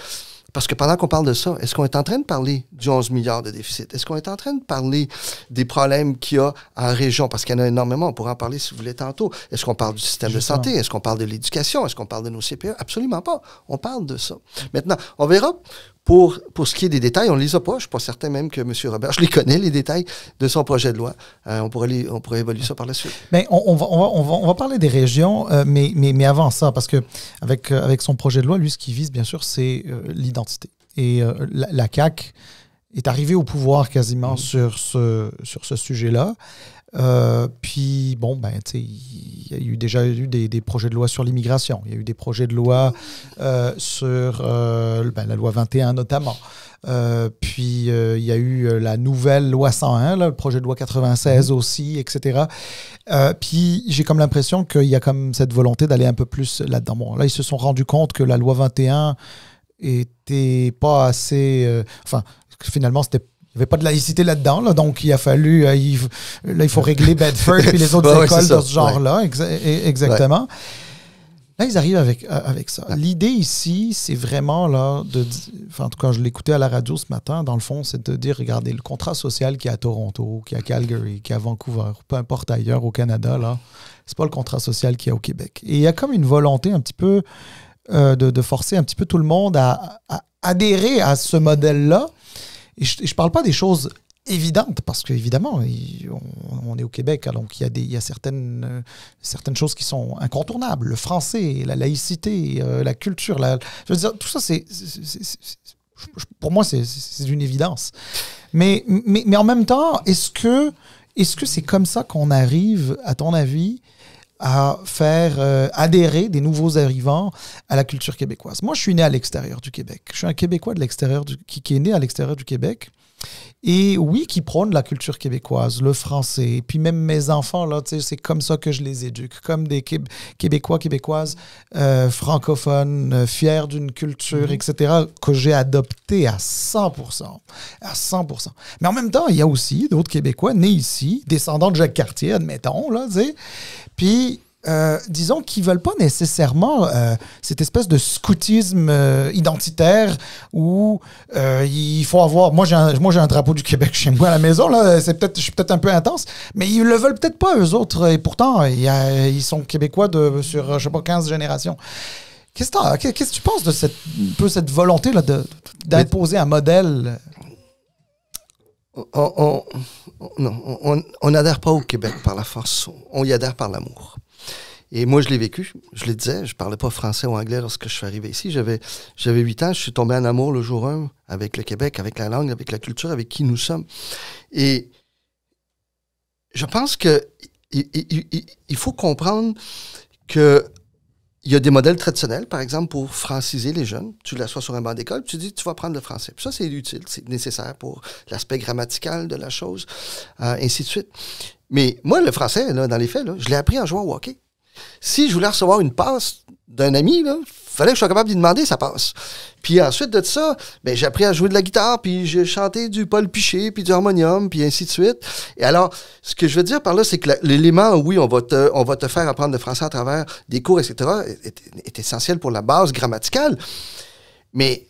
Parce que pendant qu'on parle de ça, est-ce qu'on est en train de parler du 11 milliards de déficit? Est-ce qu'on est en train de parler des problèmes qu'il y a en région? Parce qu'il y en a énormément, on pourra en parler si vous voulez tantôt. Est-ce qu'on parle du système de santé? Est-ce qu'on parle de l'éducation? Est-ce qu'on parle de nos CPE? Absolument pas. On parle de ça. Maintenant, on verra. Pour ce qui est des détails, on ne les a pas. Je ne suis pas certain même que M. Robert, je les connais, les détails de son projet de loi. On pourrait évaluer ça par la suite. Mais on va parler des régions, mais avant ça, parce que avec son projet de loi, lui, ce qu'il vise, bien sûr, c'est l'identité. Et la CAQ est arrivée au pouvoir quasiment sur ce sujet-là. Puis, bon, tu sais, il y a déjà eu des projets de loi sur l'immigration. Il y a eu des projets de loi sur la loi 21 notamment. Puis, il y a eu la nouvelle loi 101, là, le projet de loi 96 aussi, etc. Puis, j'ai comme l'impression qu'il y a comme cette volonté d'aller un peu plus là-dedans. Bon, là, ils se sont rendus compte que la loi 21 était pas assez... finalement, c'était il n'y avait pas de laïcité là-dedans, là, donc il a fallu, il faut régler Bedford puis les autres écoles de ce genre-là, exactement. Là, ils arrivent avec ça. L'idée ici, c'est vraiment, là, en tout cas, je l'écoutais à la radio ce matin, dans le fond, c'est de dire, regardez, le contrat social qu'il y a à Toronto, qu'il y a à Calgary, qu'il y a à Vancouver, peu importe ailleurs au Canada, là, c'est pas le contrat social qu'il y a au Québec. Et il y a comme une volonté un petit peu de forcer un petit peu tout le monde à adhérer à ce modèle-là. Et je ne parle pas des choses évidentes, parce qu'évidemment, on est au Québec, donc il y a certaines choses qui sont incontournables. Le français, la laïcité, la culture, je veux dire, tout ça, pour moi, c'est une évidence. Mais en même temps, est-ce que c'est comme ça qu'on arrive, à ton avis, à faire adhérer des nouveaux arrivants à la culture québécoise? Moi, je suis né à l'extérieur du Québec. Je suis un Québécois de l'extérieur qui est né à l'extérieur du Québec. Et oui, qui prône la culture québécoise, le français. Et puis même mes enfants, là, c'est comme ça que je les éduque, comme des Québécois, Québécoises francophones, fiers d'une culture, etc., que j'ai adopté à 100%. À 100%. Mais en même temps, il y a aussi d'autres Québécois nés ici, descendants de Jacques Cartier, admettons, là, tu sais. Puis, disons qu'ils ne veulent pas nécessairement cette espèce de scoutisme identitaire où il faut avoir... Moi, j'ai un drapeau du Québec chez moi à la maison, là, je suis peut-être un peu intense, mais ils ne le veulent peut-être pas, eux autres, et pourtant, ils sont Québécois sur, je sais pas, 15 générations. Qu'est-ce que tu penses de cette volonté là, d'imposer un modèle? On n'adhère pas au Québec par la force, on y adhère par l'amour. Et moi, je l'ai vécu, je le disais, je parlais pas français ou anglais lorsque je suis arrivé ici. J'avais 8 ans, je suis tombé en amour le jour 1 avec le Québec, avec la langue, avec la culture, avec qui nous sommes. Et je pense que il faut comprendre que il y a des modèles traditionnels, par exemple, pour franciser les jeunes. Tu l'assois sur un banc d'école, tu dis, tu vas apprendre le français. Puis ça, c'est utile, c'est nécessaire pour l'aspect grammatical de la chose, ainsi de suite. Mais moi, le français, là, dans les faits, là, je l'ai appris en jouant au hockey. Si je voulais recevoir une passe d'un ami, il fallait que je sois capable d'y demander sa passe. Puis ensuite de ça, ben, j'ai appris à jouer de la guitare, puis j'ai chanté du Paul Piché, puis du harmonium, puis ainsi de suite. Et alors, ce que je veux dire par là, c'est que l'élément, oui, on va te faire apprendre le français à travers des cours, etc., est essentiel pour la base grammaticale. Mais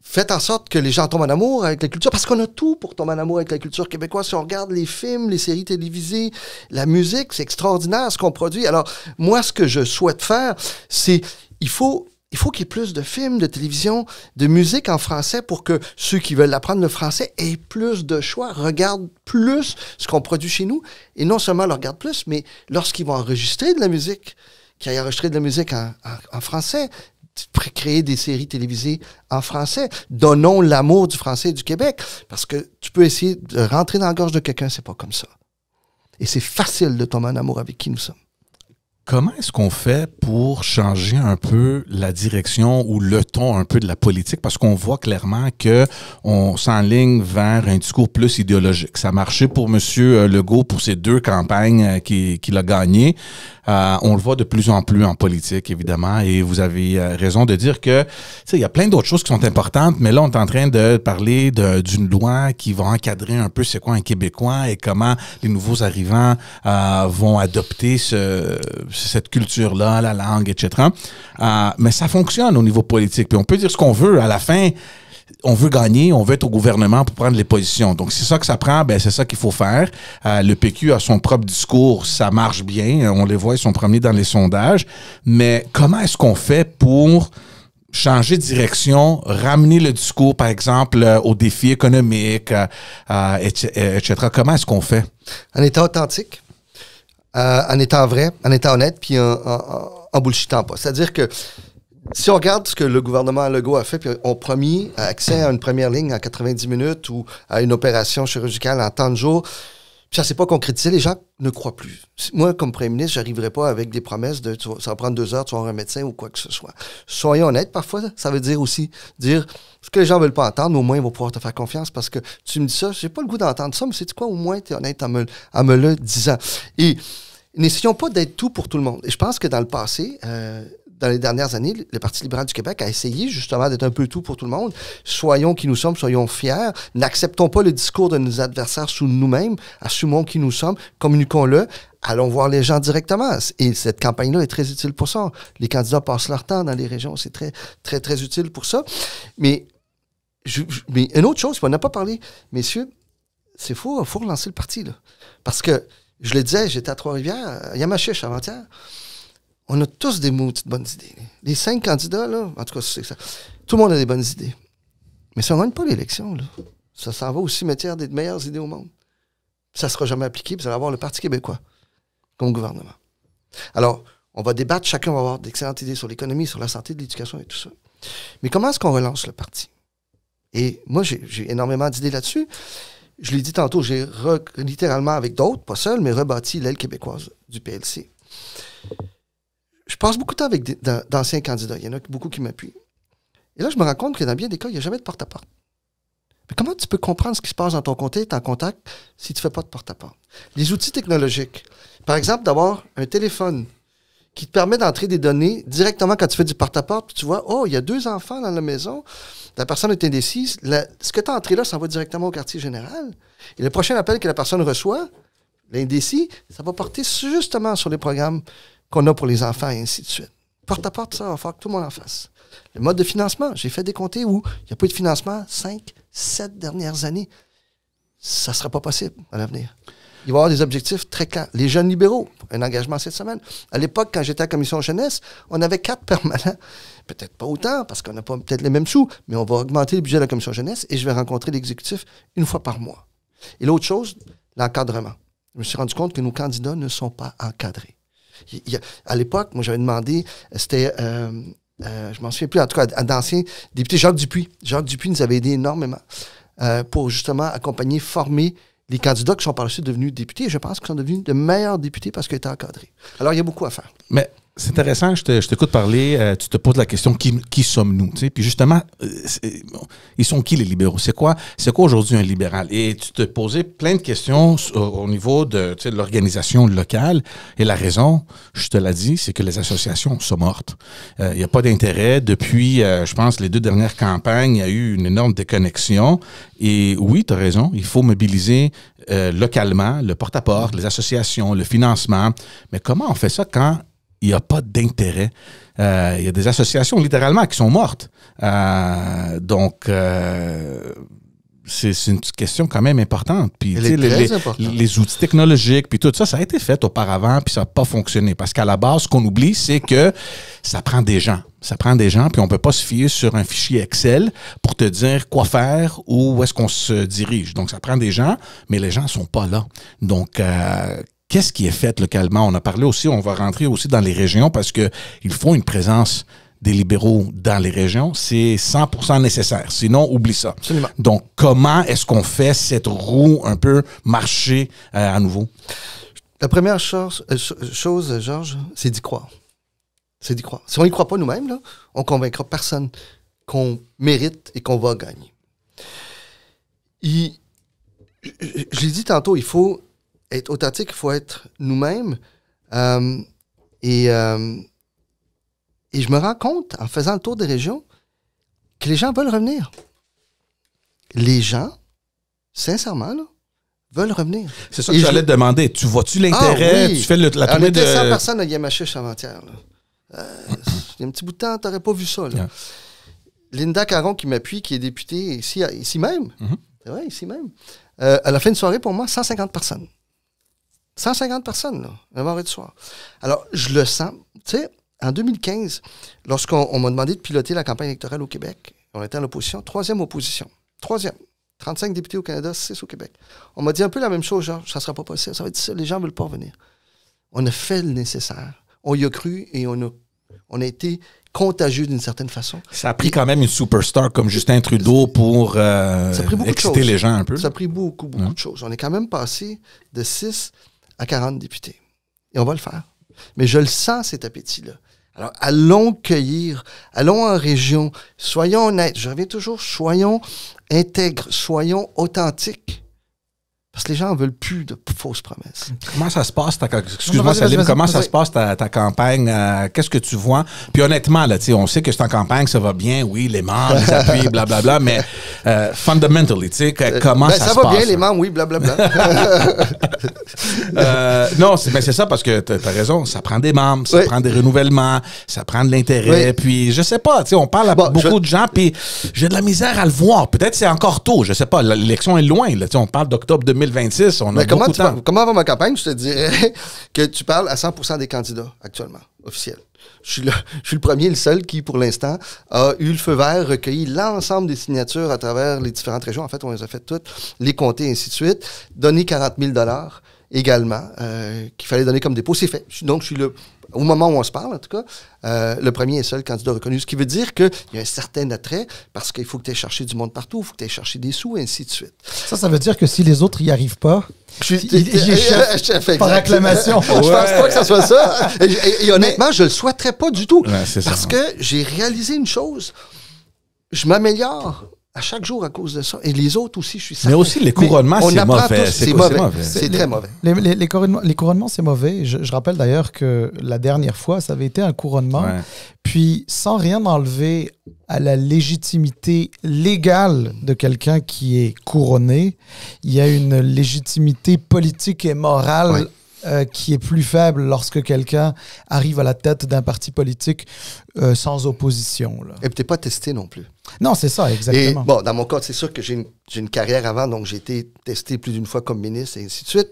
faites en sorte que les gens tombent en amour avec la culture, parce qu'on a tout pour tomber en amour avec la culture québécoise. Si on regarde les films, les séries télévisées, la musique, c'est extraordinaire ce qu'on produit. Alors, moi, ce que je souhaite faire, c'est il faut qu'il y ait plus de films, de télévision, de musique en français pour que ceux qui veulent apprendre le français aient plus de choix, regardent plus ce qu'on produit chez nous, et non seulement le regardent plus, mais lorsqu'ils vont enregistrer de la musique, qu'ils aillent enregistrer de la musique en français, créer des séries télévisées en français. Donnons l'amour du français et du Québec. Parce que tu peux essayer de rentrer dans la gorge de quelqu'un, c'est pas comme ça. Et c'est facile de tomber en amour avec qui nous sommes. Comment est-ce qu'on fait pour changer un peu la direction ou le ton un peu de la politique? Parce qu'on voit clairement qu'on s'enligne vers un discours plus idéologique. Ça a marché pour M. Legault pour ses 2 campagnes qu'il a gagnées. On le voit de plus en plus en politique, évidemment, et vous avez raison de dire que, tu sais, il y a plein d'autres choses qui sont importantes, mais là, on est en train de parler d'une loi qui va encadrer un peu c'est quoi un Québécois et comment les nouveaux arrivants vont adopter cette culture-là, la langue, etc. Mais ça fonctionne au niveau politique, puis on peut dire ce qu'on veut. À la fin, on veut gagner, on veut être au gouvernement pour prendre les positions. Donc, c'est ça que ça prend, ben c'est ça qu'il faut faire. Le PQ a son propre discours, ça marche bien. On les voit, ils sont premiers dans les sondages. Mais comment est-ce qu'on fait pour changer de direction, ramener le discours, par exemple, aux défis économiques, etc. Comment est-ce qu'on fait? En étant authentique, en étant vrai, en étant honnête, puis en bullshitant pas. C'est-à-dire que si on regarde ce que le gouvernement Legault a fait, puis on promis accès à une première ligne en 90 minutes ou à une opération chirurgicale en tant de jours, puis ça ne s'est pas concrétisé, les gens ne croient plus. Moi, comme premier ministre, je n'arriverai pas avec des promesses de ça va prendre 2 heures, tu vas avoir un médecin ou quoi que ce soit. Soyons honnêtes, parfois, ça veut dire aussi dire ce que les gens ne veulent pas entendre, mais au moins ils vont pouvoir te faire confiance parce que tu me dis ça, j'ai pas le goût d'entendre ça, mais c'est quoi, au moins tu es honnête en me le disant. Et n'essayons pas d'être tout pour tout le monde. Et je pense que dans le passé, dans les dernières années, le Parti libéral du Québec a essayé justement d'être un peu tout pour tout le monde. Soyons qui nous sommes, soyons fiers. N'acceptons pas le discours de nos adversaires sous nous-mêmes. Assumons qui nous sommes, communiquons-le. Allons voir les gens directement. Et cette campagne-là est très utile pour ça. Les candidats passent leur temps dans les régions. C'est très, très, très utile pour ça. Mais une autre chose, on n'a pas parlé, messieurs, c'est faut relancer le parti, là. Parce que, je le disais, j'étais à Trois-Rivières, à Yamachiche avant-hier. On a tous des maudites bonnes idées. Les 5 candidats, là, en tout cas, c'est ça. Tout le monde a des bonnes idées. Mais si on ne gagne pas l'élection, là, ça s'en va au cimetière des meilleures idées au monde. Ça ne sera jamais appliqué, puis ça va avoir le Parti québécois comme gouvernement. Alors, on va débattre, chacun va avoir d'excellentes idées sur l'économie, sur la santé, de l'éducation et tout ça. Mais comment est-ce qu'on relance le parti? Et moi, j'ai énormément d'idées là-dessus. Je l'ai dit tantôt, j'ai littéralement, avec d'autres, pas seul, mais rebâti l'aile québécoise du PLC. Je passe beaucoup de temps avec d'anciens candidats. Il y en a beaucoup qui m'appuient. Et là, je me rends compte que dans bien des cas, il n'y a jamais de porte-à-porte. Mais comment tu peux comprendre ce qui se passe dans ton comté, en contact, si tu ne fais pas de porte-à-porte? Les outils technologiques. Par exemple, d'avoir un téléphone qui te permet d'entrer des données directement quand tu fais du porte-à-porte, puis tu vois, oh, il y a 2 enfants dans la maison, la personne est indécise, ce que tu as entré là, ça va directement au quartier général. Et le prochain appel que la personne reçoit, l'indécis, ça va porter justement sur les programmes qu'on a pour les enfants et ainsi de suite. Porte-à-porte, ça va faire que tout le monde en fasse. Le mode de financement, j'ai fait des comtés où il n'y a pas eu de financement 5, 7 dernières années. Ça ne sera pas possible à l'avenir. Il va y avoir des objectifs très clairs. Les jeunes libéraux, un engagement cette semaine. À l'époque, quand j'étais à la commission jeunesse, on avait 4 permanents. Peut-être pas autant, parce qu'on n'a pas peut-être les mêmes sous, mais on va augmenter le budget de la commission jeunesse et je vais rencontrer l'exécutif 1 fois par mois. Et l'autre chose, l'encadrement. Je me suis rendu compte que nos candidats ne sont pas encadrés. À l'époque, moi, j'avais demandé, c'était, je m'en souviens plus, en tout cas, à d'anciens députés, Jacques Dupuis. Jacques Dupuis nous avait aidé énormément pour justement accompagner, former les candidats qui sont par la suite devenus députés. Et je pense qu'ils sont devenus de meilleurs députés parce qu'ils étaient encadrés. Alors, il y a beaucoup à faire. Mais c'est intéressant, je t'écoute parler, tu te poses la question, qui sommes-nous? Tu sais? Puis justement, ils sont qui les libéraux? C'est quoi aujourd'hui un libéral? Et tu te posais plein de questions au niveau de l'organisation locale. Et la raison, je te l'ai dit, c'est que les associations sont mortes. Il n'y a pas d'intérêt. Depuis, je pense, les 2 dernières campagnes, il y a eu une énorme déconnexion. Et oui, tu as raison, il faut mobiliser localement le porte-à-porte, les associations, le financement. Mais comment on fait ça quand il n'y a pas d'intérêt? Il y a des associations littéralement qui sont mortes. Donc, c'est une question quand même importante. Puis, les outils technologiques, puis tout ça, ça a été fait auparavant, puis ça n'a pas fonctionné. Parce qu'à la base, ce qu'on oublie, c'est que ça prend des gens. Ça prend des gens, puis on ne peut pas se fier sur un fichier Excel pour te dire quoi faire ou où est-ce qu'on se dirige. Donc, ça prend des gens, mais les gens ne sont pas là. Donc, qu'est-ce qui est fait localement? On a parlé aussi, on va rentrer aussi dans les régions parce qu'il faut une présence des libéraux dans les régions. C'est 100% nécessaire. Sinon, oublie ça. Absolument. Donc, comment est-ce qu'on fait cette roue un peu marcher à nouveau? La première chose, Georges, c'est d'y croire. C'est d'y croire. Si on n'y croit pas nous-mêmes, là, on ne convaincra personne qu'on mérite et qu'on va gagner. Je l'ai dit tantôt, il faut être authentique, il faut être nous-mêmes. Et je me rends compte, en faisant le tour des régions, que les gens veulent revenir. Les gens, sincèrement, là, veulent revenir. C'est ça que j'allais te demander. Tu vois-tu l'intérêt? Oui. Tu fais la tournée de... On était 100 personnes à Yamachiche avant-hier. Il y a un petit bout de temps, tu n'aurais pas vu ça. Là. Yeah. Linda Caron, qui m'appuie, qui est députée ici même. Mm-hmm. C'est vrai, ici même. Elle a fait une soirée pour moi, 150 personnes. 150 personnes, là, un vendredi soir. Alors, je le sens. Tu sais, en 2015, lorsqu'on m'a demandé de piloter la campagne électorale au Québec, on était en opposition, 3e opposition. 3e. 35 députés au Canada, 6 au Québec. On m'a dit un peu la même chose, genre, ça ne sera pas possible, ça va être ça, les gens ne veulent pas revenir. On a fait le nécessaire. On y a cru et on a été contagieux d'une certaine façon. Ça a pris quand même une superstar comme Justin Trudeau pour exciter les gens un peu. Ça a pris beaucoup de choses. On est quand même passé de 6 à 40 députés. Et on va le faire. Mais je le sens, cet appétit-là. Alors, allons cueillir, allons en région, soyons honnêtes. Je reviens toujours, soyons intègres, soyons authentiques. Parce que les gens en veulent plus de fausses promesses. Comment ça se passe, excuse-moi Salim, comment ça se passe ta campagne? Qu'est-ce que tu vois? Puis honnêtement, là, on sait que c'est en campagne, ça va bien, oui, les membres, les appuis, blablabla, mais fundamentally, comment ça se passe? Ça va bien, les membres, oui, blablabla. Non, mais c'est ça parce que t'as raison, ça prend des membres, ça prend des renouvellements, ça prend de l'intérêt, puis je sais pas, on parle à beaucoup de gens, puis j'ai de la misère à le voir. Peut-être c'est encore tôt, je sais pas, l'élection est loin, là, on parle d'octobre 2026, on a beaucoup de temps. Comment va ma campagne? Je te dirais que tu parles à 100% des candidats actuellement, officiels. Je suis le premier, le seul qui, pour l'instant, a eu le feu vert, recueilli l'ensemble des signatures à travers les différentes régions. En fait, on les a fait toutes, les comtés, et ainsi de suite. Donner 40 000 $ également, qu'il fallait donner comme dépôt. C'est fait. Donc, je suis au moment où on se parle, en tout cas, le premier et seul candidat reconnu. Ce qui veut dire qu'il y a un certain attrait parce qu'il faut que tu ailles chercher du monde partout, il faut que tu ailles chercher des sous, et ainsi de suite. Ça veut dire que si les autres n'y arrivent pas, il est chef par acclamation. Je pense pas que ça soit ça. Et honnêtement, je le souhaiterais pas du tout. Ouais, parce que j'ai réalisé une chose. Je m'améliore à chaque jour à cause de ça. Et les autres aussi, je suis certain. Mais aussi, les couronnements, c'est mauvais. C'est mauvais. C'est très mauvais. Les couronnements, c'est mauvais. Je rappelle d'ailleurs que la dernière fois, ça avait été un couronnement. Ouais. Puis, sans rien enlever à la légitimité légale de quelqu'un qui est couronné, il y a une légitimité politique et morale qui est plus faible lorsque quelqu'un arrive à la tête d'un parti politique sans opposition. Là. Et puis, t'es pas testé non plus. Non, c'est ça, exactement. Et, bon, dans mon cas, c'est sûr que j'ai une carrière avant, donc j'ai été testé plus d'une fois comme ministre et ainsi de suite,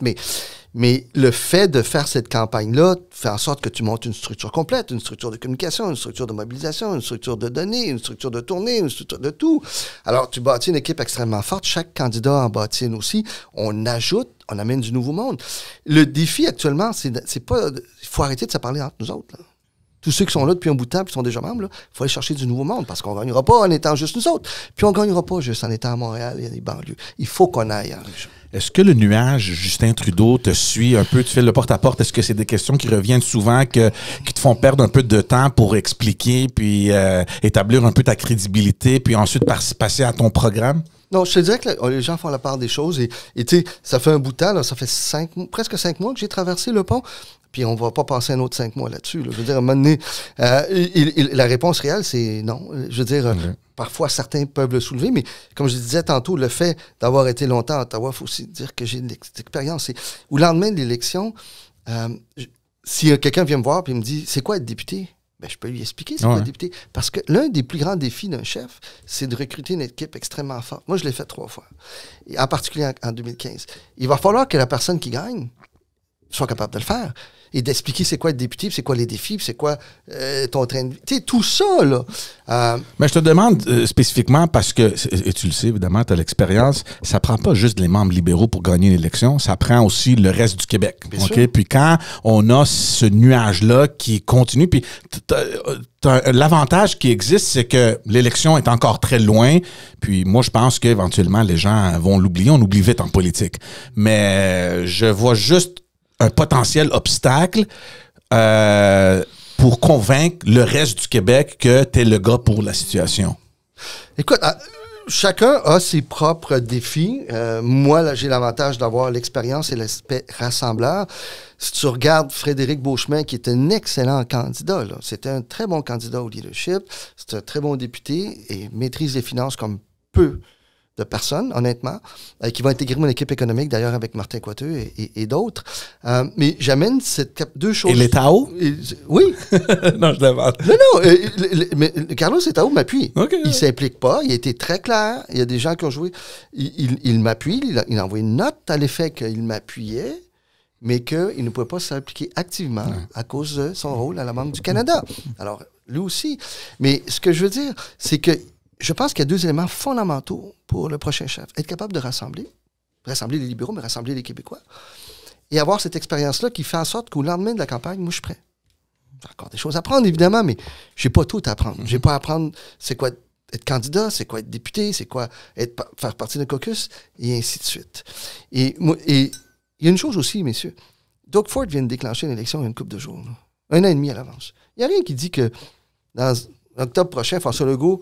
mais le fait de faire cette campagne-là fait en sorte que tu montes une structure complète, une structure de communication, une structure de mobilisation, une structure de données, une structure de tournée, une structure de tout. Alors, tu bâtis une équipe extrêmement forte. Chaque candidat en bâtit une aussi. On ajoute, on amène du nouveau monde. Le défi actuellement, c'est pas... Il faut arrêter de se parler entre nous autres, là. Tous ceux qui sont là depuis un bout de temps, qui sont déjà membres, il faut aller chercher du nouveau monde parce qu'on ne gagnera pas en étant juste nous autres. Puis on ne gagnera pas juste en étant à Montréal et à les banlieues. Il faut qu'on aille en région. Est-ce que le nuage Justin Trudeau te suit un peu? Tu fais le porte-à-porte. Est-ce que c'est des questions qui reviennent souvent, qui te font perdre un peu de temps pour expliquer, puis établir un peu ta crédibilité, puis ensuite passer à ton programme? Non, je te dirais que les gens font la part des choses. Et tu sais, ça fait un bout de temps, là, ça fait presque 5 mois que j'ai traversé le pont. Puis on va pas passer un autre 5 mois là-dessus. Là. Je veux dire, à un moment donné, la réponse réelle, c'est non. Je veux dire, parfois, certains peuvent le soulever, mais comme je disais tantôt, le fait d'avoir été longtemps à Ottawa, il faut aussi dire que j'ai de l'expérience. Au lendemain de l'élection, si quelqu'un vient me voir et me dit « C'est quoi être député? » Ben, je peux lui expliquer c'est quoi être député. Parce que l'un des plus grands défis d'un chef, c'est de recruter une équipe extrêmement forte. Moi, je l'ai fait 3 fois, et en particulier en 2015. Il va falloir que la personne qui gagne soit capable de le faire et d'expliquer c'est quoi être député, c'est quoi les défis, c'est quoi ton train de vie. Tu sais, tout ça, là. Mais je te demande spécifiquement parce que, et tu le sais, évidemment, tu as l'expérience, ça prend pas juste les membres libéraux pour gagner une élection, ça prend aussi le reste du Québec. OK? Puis quand on a ce nuage-là qui continue, puis l'avantage qui existe, c'est que l'élection est encore très loin, puis moi, je pense qu'éventuellement, les gens vont l'oublier. On oublie vite en politique. Mais je vois juste un potentiel obstacle pour convaincre le reste du Québec que t'es le gars pour la situation? Écoute, chacun a ses propres défis. Moi, là, j'ai l'avantage d'avoir l'expérience et l'aspect rassembleur. Si tu regardes Frédéric Beauchemin, qui est un excellent candidat, là, c'était un très bon candidat au leadership, c'est un très bon député et maîtrise les finances comme peu de personnes, honnêtement, qui vont intégrer mon équipe économique, d'ailleurs, avec Martin Coiteux et d'autres. Mais j'amène deux choses. Et les Tao? Oui. Non, je demande. Non, mais Carlos et Tao m'appuient. Okay. Il ne s'implique pas. Il a été très clair. Il y a des gens qui ont joué. Il m'appuie. Il a envoyé une note à l'effet qu'il m'appuyait, mais qu'il ne pouvait pas s'impliquer activement à cause de son rôle à la Banque du Canada. Alors, lui aussi. Mais ce que je veux dire, c'est que je pense qu'il y a 2 éléments fondamentaux pour le prochain chef. Être capable de rassembler les libéraux, mais rassembler les Québécois, et avoir cette expérience-là qui fait en sorte qu'au lendemain de la campagne, moi, je suis prêt. J'ai encore des choses à apprendre, évidemment, mais j'ai pas tout à apprendre. J'ai pas à apprendre c'est quoi être candidat, c'est quoi être député, c'est quoi faire partie d'un caucus, et ainsi de suite. Et il y a une chose aussi, messieurs. Doug Ford vient de déclencher une élection il y a une couple de jours, là, 1 an et demi à l'avance. Il n'y a rien qui dit que dans octobre prochain, François Legault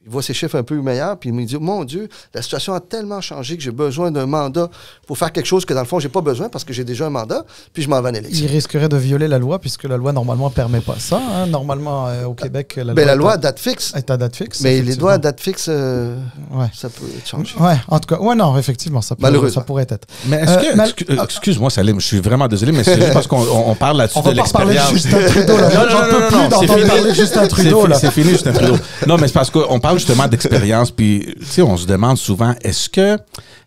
il voit ses chiffres un peu meilleurs, puis il me dit, mon Dieu, la situation a tellement changé que j'ai besoin d'un mandat pour faire quelque chose que, dans le fond, j'ai pas besoin parce que j'ai déjà un mandat, puis je m'en vais en élection. Il risquerait de violer la loi, puisque la loi, normalement, ne permet pas ça. Hein. Normalement, au Québec, la loi à date fixe. Est à date fixe. Mais les lois à date fixe, ça peut changer. Ouais, en tout cas, non, effectivement, ça pourrait être. Mais est-ce que, excuse-moi, Salim, je suis vraiment désolé, mais c'est juste parce qu'on parle là-dessus de l'expérience. On va pas parler de Justin Trudeau, là. Non, c'est fini. Parler de Justin Trudeau, là. C'est fini, Justin Trudeau. Non, mais c'est parce qu'on parle justement d'expérience, puis, tu sais, on se demande souvent, est-ce que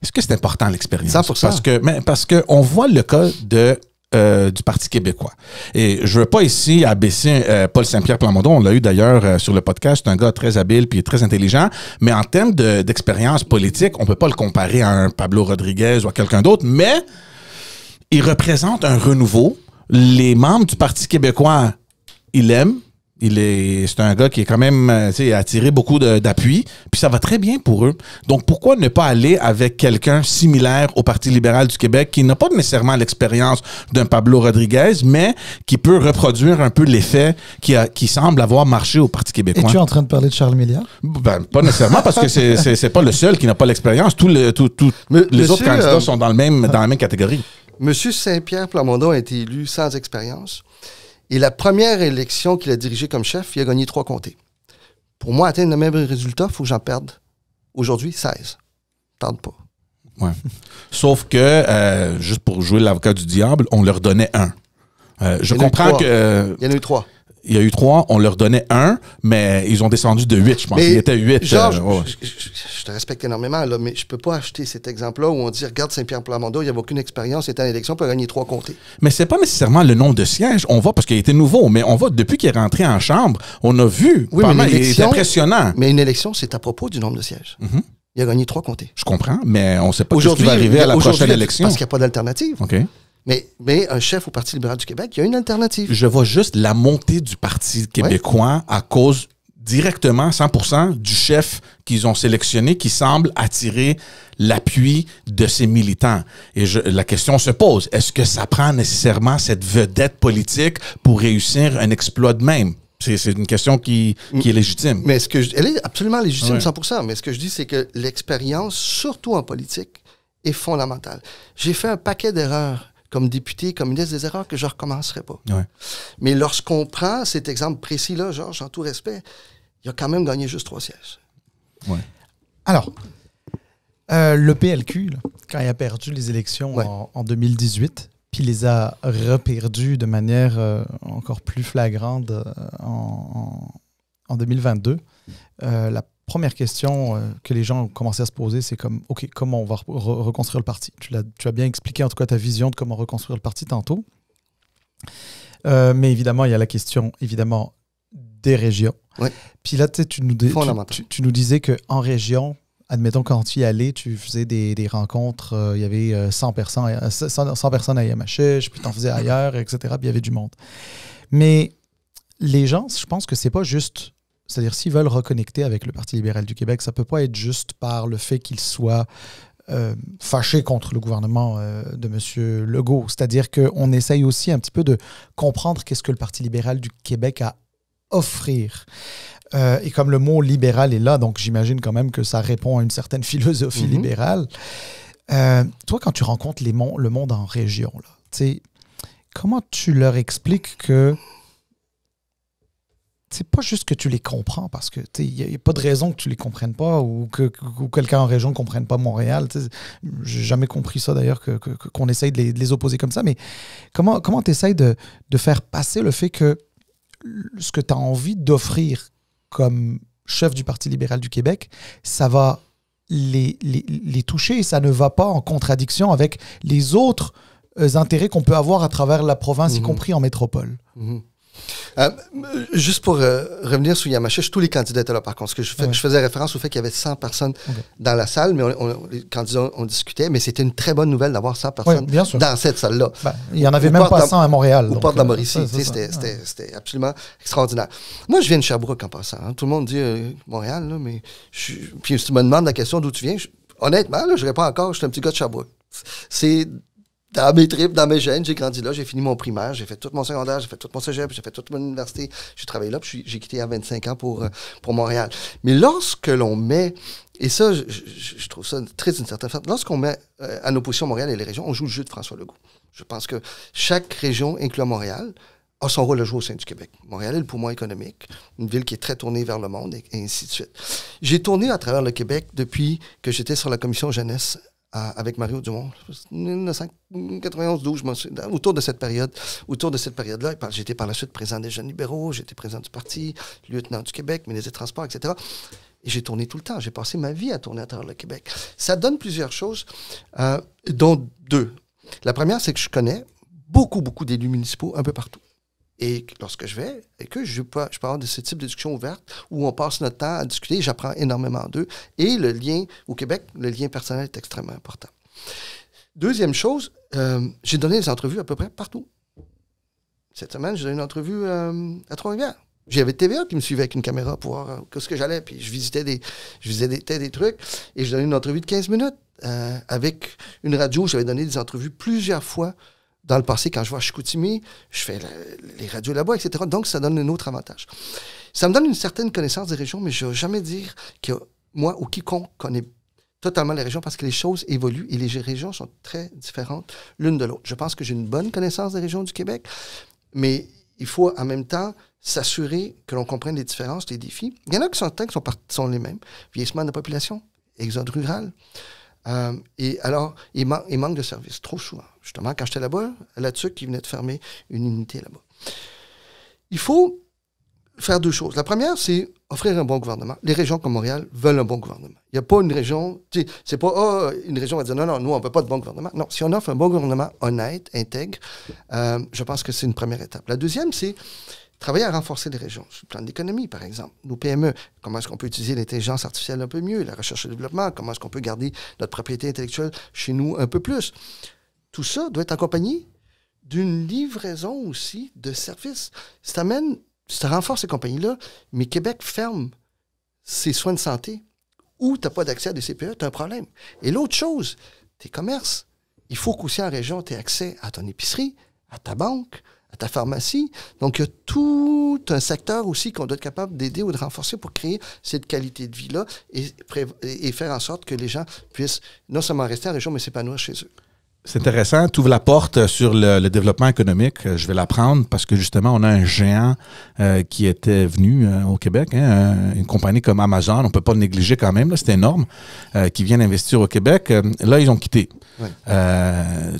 c'est important l'expérience? 100%. Parce que on voit le cas du Parti québécois. Et je veux pas ici abaisser Paul Saint-Pierre Plamondon, on l'a eu d'ailleurs sur le podcast, c'est un gars très habile puis très intelligent, mais en termes d'expérience politique, on peut pas le comparer à un Pablo Rodriguez ou à quelqu'un d'autre, mais il représente un renouveau. Les membres du Parti québécois, il l'aime. C'est un gars qui est quand même attiré beaucoup d'appui, puis ça va très bien pour eux. Donc, pourquoi ne pas aller avec quelqu'un similaire au Parti libéral du Québec qui n'a pas nécessairement l'expérience d'un Pablo Rodriguez, mais qui peut reproduire un peu l'effet qui semble avoir marché au Parti québécois? Es-tu en train de parler de Charles Milliard? Ben, pas nécessairement, parce que c'est pas le seul qui n'a pas l'expérience. Tous les autres candidats sont dans la même catégorie. Monsieur Saint-Pierre Plamondon a été élu sans expérience. Et la première élection qu'il a dirigée comme chef, il a gagné 3 comtés. Pour moi, atteindre le même résultat, il faut que j'en perde aujourd'hui 16. Tente pas. Ouais. Sauf que, juste pour jouer l'avocat du diable, on leur donnait 1. Je comprends que... Il y en a eu 3. Il y a eu 3, on leur donnait 1, mais ils ont descendu de 8, je pense. Il était 8. Georges, je te respecte énormément, là, mais je peux pas acheter cet exemple-là où on dit, regarde Saint-Pierre Plamondon, il n'y avait aucune expérience, il était en élection, puis il a gagné 3 comtés. Mais c'est pas nécessairement le nombre de sièges. On voit, parce qu'il était nouveau, mais on voit, depuis qu'il est rentré en chambre, on a vu, il est impressionnant. Mais une élection, c'est à propos du nombre de sièges. Mm-hmm. Il a gagné 3 comtés. Je comprends, mais on ne sait pas ce qui va arriver à la prochaine élection. Parce qu'il n'y a pas d'alternative. OK. Mais un chef au Parti libéral du Québec, il y a une alternative. Je vois juste la montée du Parti québécois à cause directement, 100%, du chef qu'ils ont sélectionné qui semble attirer l'appui de ses militants. Et la question se pose, est-ce que ça prend nécessairement cette vedette politique pour réussir un exploit de même? C'est une question qui est légitime. Mais elle est absolument légitime, 100%. Mais ce que je dis, c'est que l'expérience, surtout en politique, est fondamentale. J'ai fait un paquet d'erreurs comme député, comme ministre, des erreurs que je ne recommencerai pas. Ouais. Mais lorsqu'on prend cet exemple précis-là, Georges, en tout respect, il a quand même gagné juste 3 sièges. Ouais. Alors, le PLQ, là, quand il a perdu les élections en 2018, puis il les a reperdus de manière encore plus flagrante en 2022, la première question que les gens ont commencé à se poser, c'est comme, OK, comment on va reconstruire le parti? Tu as bien expliqué, en tout cas, ta vision de comment reconstruire le parti tantôt. Mais évidemment, il y a la question, des régions. Ouais. Puis là, tu nous disais qu'en région, admettons, quand tu y allais, tu faisais des rencontres, il y avait 100 personnes à Yamachiche, puis tu en faisais ailleurs, etc., puis il y avait du monde. Mais les gens, je pense que c'est pas juste... C'est-à-dire, s'ils veulent reconnecter avec le Parti libéral du Québec, ça ne peut pas être juste par le fait qu'ils soient fâchés contre le gouvernement de M. Legault. C'est-à-dire qu'on essaye aussi un petit peu de comprendre qu'est-ce que le Parti libéral du Québec a à offrir. Et comme le mot libéral est là, donc j'imagine quand même que ça répond à une certaine philosophie libérale. Toi, quand tu rencontres le monde en région, là, comment tu leur expliques que c'est pas juste que tu les comprends, parce que il n'y a pas de raison que tu les comprennes pas ou que quelqu'un en région ne comprenne pas Montréal. J'ai jamais compris ça d'ailleurs, qu'on essaye de les opposer comme ça. Mais comment tu essayes de faire passer le fait que ce que tu as envie d'offrir comme chef du Parti libéral du Québec, ça va les toucher et ça ne va pas en contradiction avec les autres intérêts qu'on peut avoir à travers la province, y compris en métropole? Juste pour revenir sur Yamachiche, tous les candidats étaient là par contre. Je faisais référence au fait qu'il y avait 100 personnes dans la salle, mais les candidats, on discutait, mais c'était une très bonne nouvelle d'avoir 100 personnes dans cette salle-là. Il n'y en avait même pas 100 à Montréal. Au port de la Mauricie. C'était absolument extraordinaire. Moi, je viens de Sherbrooke en passant. Hein. Tout le monde dit Montréal, là, mais puis si tu me demandes la question d'où tu viens, honnêtement, là, je réponds encore, je suis un petit gars de Sherbrooke. C'est dans mes tripes, dans mes gènes, j'ai grandi là, j'ai fini mon primaire, j'ai fait tout mon secondaire, j'ai fait tout mon cégep, j'ai fait toute mon université, j'ai travaillé là, puis j'ai quitté à 25 ans pour Montréal. Mais lorsque l'on met, et ça, je trouve ça triste d'une certaine façon, lorsqu'on met en opposition Montréal et les régions, on joue le jeu de François Legault. Je pense que chaque région, incluant Montréal, a son rôle à jouer au sein du Québec. Montréal est le poumon économique, une ville qui est très tournée vers le monde, et ainsi de suite. J'ai tourné à travers le Québec depuis que j'étais sur la commission jeunesse avec Mario Dumont, 1991-12, je m'en souviens, autour de cette période-là. J'étais par la suite président des Jeunes libéraux, j'étais président du parti, lieutenant du Québec, ministre des Transports, etc. Et j'ai tourné tout le temps. J'ai passé ma vie à tourner à travers le Québec. Ça donne plusieurs choses, dont deux. La première, c'est que je connais beaucoup d'élus municipaux un peu partout. Et lorsque je vais, et que je peux avoir de ce type de discussion ouverte où on passe notre temps à discuter, j'apprends énormément d'eux. Et le lien, au Québec, le lien personnel est extrêmement important. Deuxième chose, j'ai donné des entrevues à peu près partout. Cette semaine, j'ai donné une entrevue à Trois-Rivières. J'avais TVA qui me suivait avec une caméra pour voir où est-ce que j'allais, puis je visitais des trucs, et j'ai donné une entrevue de 15 minutes avec une radio. J'avais donné des entrevues plusieurs fois dans le passé, quand je vais à Chicoutimi, je fais les radios là-bas, etc. Donc, ça donne un autre avantage. Ça me donne une certaine connaissance des régions, mais je ne vais jamais dire que moi ou quiconque connaît totalement les régions parce que les choses évoluent et les régions sont très différentes l'une de l'autre. Je pense que j'ai une bonne connaissance des régions du Québec, mais il faut en même temps s'assurer que l'on comprenne les différences, les défis. Il y en a qui sont les mêmes. Vieillissement de la population, exode rural. Et alors, il manque de services, trop souvent. Justement, quand j'étais là-bas, là-dessus, qui venait de fermer une unité là-bas. Il faut faire deux choses. La première, c'est offrir un bon gouvernement. Les régions comme Montréal veulent un bon gouvernement. Il n'y a pas une région, c'est pas, une région va dire non, nous, on ne veut pas de bon gouvernement. Non, si on offre un bon gouvernement honnête, intègre, je pense que c'est une première étape. La deuxième, c'est travailler à renforcer les régions, sur le plan de l'économie, par exemple. Nos PME, comment est-ce qu'on peut utiliser l'intelligence artificielle un peu mieux, la recherche et le développement, comment est-ce qu'on peut garder notre propriété intellectuelle chez nous un peu plus. Tout ça doit être accompagné d'une livraison aussi de services. Ça renforce ces compagnies-là, mais Québec ferme ses soins de santé ou tu n'as pas d'accès à des CPE, tu as un problème. Et l'autre chose, tes commerces. Il faut qu'aussi en région, tu aies accès à ton épicerie, à ta banque, à ta pharmacie. Donc, il y a tout un secteur aussi qu'on doit être capable d'aider ou de renforcer pour créer cette qualité de vie-là et faire en sorte que les gens puissent non seulement rester en région, mais s'épanouir chez eux. C'est intéressant. Tu ouvres la porte sur le développement économique. Je vais la prendre parce que justement, on a un géant qui était venu au Québec, une compagnie comme Amazon, on ne peut pas le négliger quand même, c'est énorme, qui vient d'investir au Québec. Là, ils ont quitté. Ouais.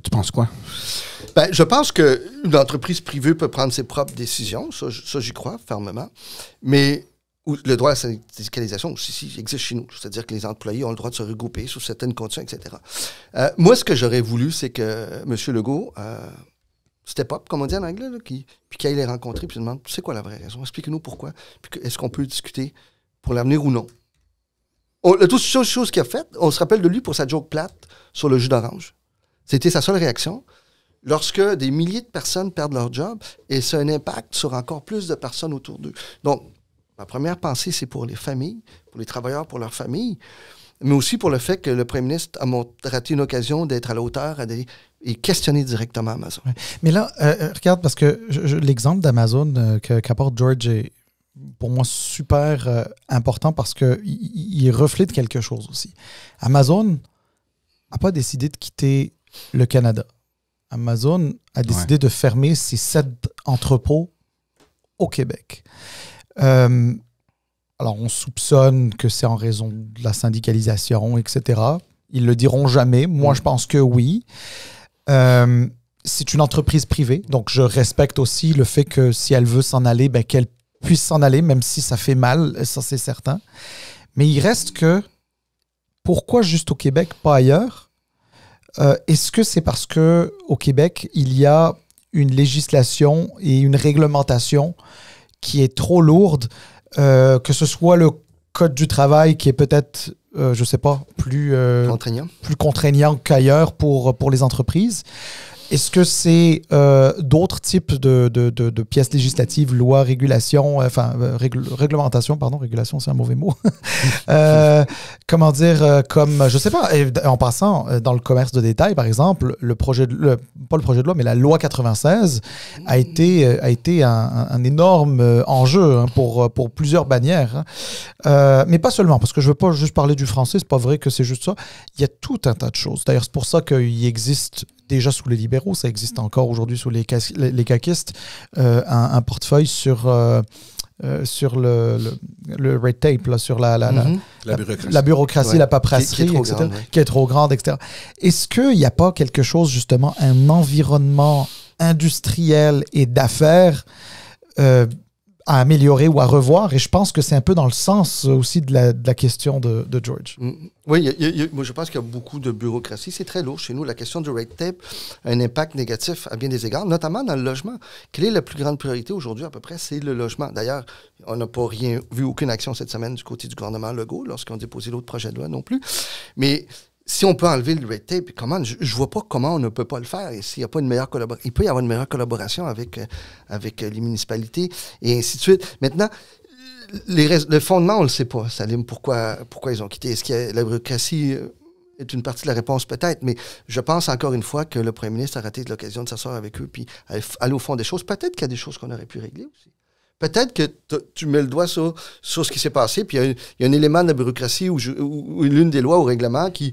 Tu penses quoi? Ben, je pense qu'une entreprise privée peut prendre ses propres décisions. Ça j'y crois fermement. Mais le droit à la syndicalisation aussi existe chez nous. C'est-à-dire que les employés ont le droit de se regrouper sous certaines conditions, etc. Moi, ce que j'aurais voulu, c'est que M. Legault step up, comme on dit en anglais, là, puis qu'il aille les rencontrer, puis il demande, c'est quoi la vraie raison? Expliquez-nous pourquoi. Puis est-ce qu'on peut discuter pour l'avenir ou non? Toutes ces choses qu'il a faites, on se rappelle de lui pour sa joke plate sur le jus d'orange. C'était sa seule réaction. Lorsque des milliers de personnes perdent leur job, et ça a un impact sur encore plus de personnes autour d'eux. Donc, ma première pensée, c'est pour les familles, pour les travailleurs, pour leurs familles, mais aussi pour le fait que le premier ministre a raté une occasion d'être à la hauteur et questionner directement Amazon. Ouais. Mais là, regarde, parce que l'exemple d'Amazon qu'apporte George est pour moi super important parce qu'il reflète quelque chose aussi. Amazon n'a pas décidé de quitter le Canada. Amazon a décidé de fermer ses 7 entrepôts au Québec. Alors, on soupçonne que c'est en raison de la syndicalisation, etc. Ils le diront jamais. Moi, je pense que oui. C'est une entreprise privée, donc je respecte aussi le fait que si elle veut s'en aller, ben, qu'elle puisse s'en aller, même si ça fait mal, ça c'est certain. Mais il reste que, pourquoi juste au Québec, pas ailleurs? Est-ce que c'est parce qu'au Québec, il y a une législation et une réglementation qui est trop lourde, que ce soit le Code du travail qui est peut-être, je ne sais pas, plus contraignant qu'ailleurs pour les entreprises? Est-ce que c'est d'autres types de pièces législatives, lois, régulations, réglementation, pardon, régulation, c'est un mauvais mot. Comment dire, comme, je sais pas, en passant, dans le commerce de détail, par exemple, pas le projet de loi, mais la loi 96 a été un énorme enjeu hein, pour plusieurs bannières. Hein. Mais pas seulement, parce que je veux pas juste parler du français, c'est pas vrai que c'est juste ça. Il y a tout un tas de choses. D'ailleurs, c'est pour ça qu'il existe déjà sous les libéraux, ça existe encore aujourd'hui sous les caquistes, un portefeuille sur le red tape, là, sur la bureaucratie, ouais. la paperasserie, qui est etc., grande, ouais. qui est trop grande, etc. Est-ce qu'il n'y a pas quelque chose, justement, un environnement industriel et d'affaires à améliorer ou à revoir? Et je pense que c'est un peu dans le sens aussi de la question de George. Oui, moi je pense qu'il y a beaucoup de bureaucratie. C'est très lourd chez nous. La question du red tape a un impact négatif à bien des égards, notamment dans le logement. Quelle est la plus grande priorité aujourd'hui à peu près? C'est le logement. D'ailleurs, on n'a pas vu aucune action cette semaine du côté du gouvernement Legault lorsqu'on a déposé l'autre projet de loi non plus. Mais si on peut enlever le red tape, comment, je vois pas comment on ne peut pas le faire. Et s'il n'y a pas une meilleure collaboration, il peut y avoir une meilleure collaboration avec les municipalités et ainsi de suite. Maintenant, le fondement, on ne le sait pas, Salim, pourquoi ils ont quitté. Est-ce que la bureaucratie est une partie de la réponse? Peut-être, mais je pense encore une fois que le premier ministre a raté l'occasion de s'asseoir avec eux puis aller au fond des choses. Peut-être qu'il y a des choses qu'on aurait pu régler aussi. Peut-être que tu mets le doigt sur ce qui s'est passé, puis il y a un élément de la bureaucratie ou l'une des lois ou règlements qui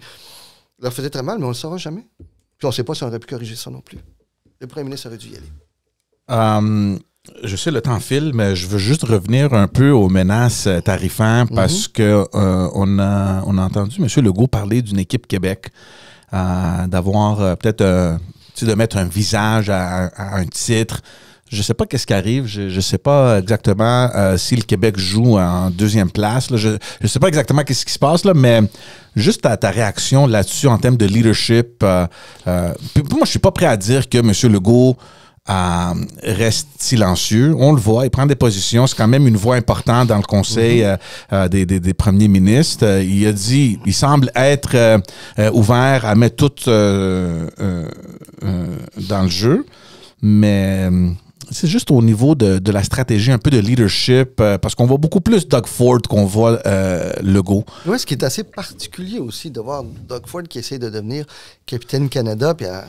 leur faisait très mal, mais on ne le saura jamais. Puis on ne sait pas si on aurait pu corriger ça non plus. Le premier ministre aurait dû y aller. Je sais, le temps file, mais je veux juste revenir un peu aux menaces tarifaires parce que on a entendu M. Legault parler d'une équipe Québec, d'avoir peut-être de mettre un visage à un titre. Je ne sais pas qu'est-ce qui arrive. Je ne sais pas exactement si le Québec joue en deuxième place. Là. Je ne sais pas exactement qu'est-ce qui se passe, là, mais juste ta réaction là-dessus en termes de leadership. Moi, je ne suis pas prêt à dire que M. Legault reste silencieux. On le voit, il prend des positions. C'est quand même une voix importante dans le conseil des premiers ministres. Il a dit, il semble être ouvert à mettre tout dans le jeu, mais c'est juste au niveau de la stratégie, un peu de leadership, parce qu'on voit beaucoup plus Doug Ford qu'on voit Legault. Oui, ce qui est assez particulier aussi de voir Doug Ford qui essaie de devenir capitaine Canada, puis à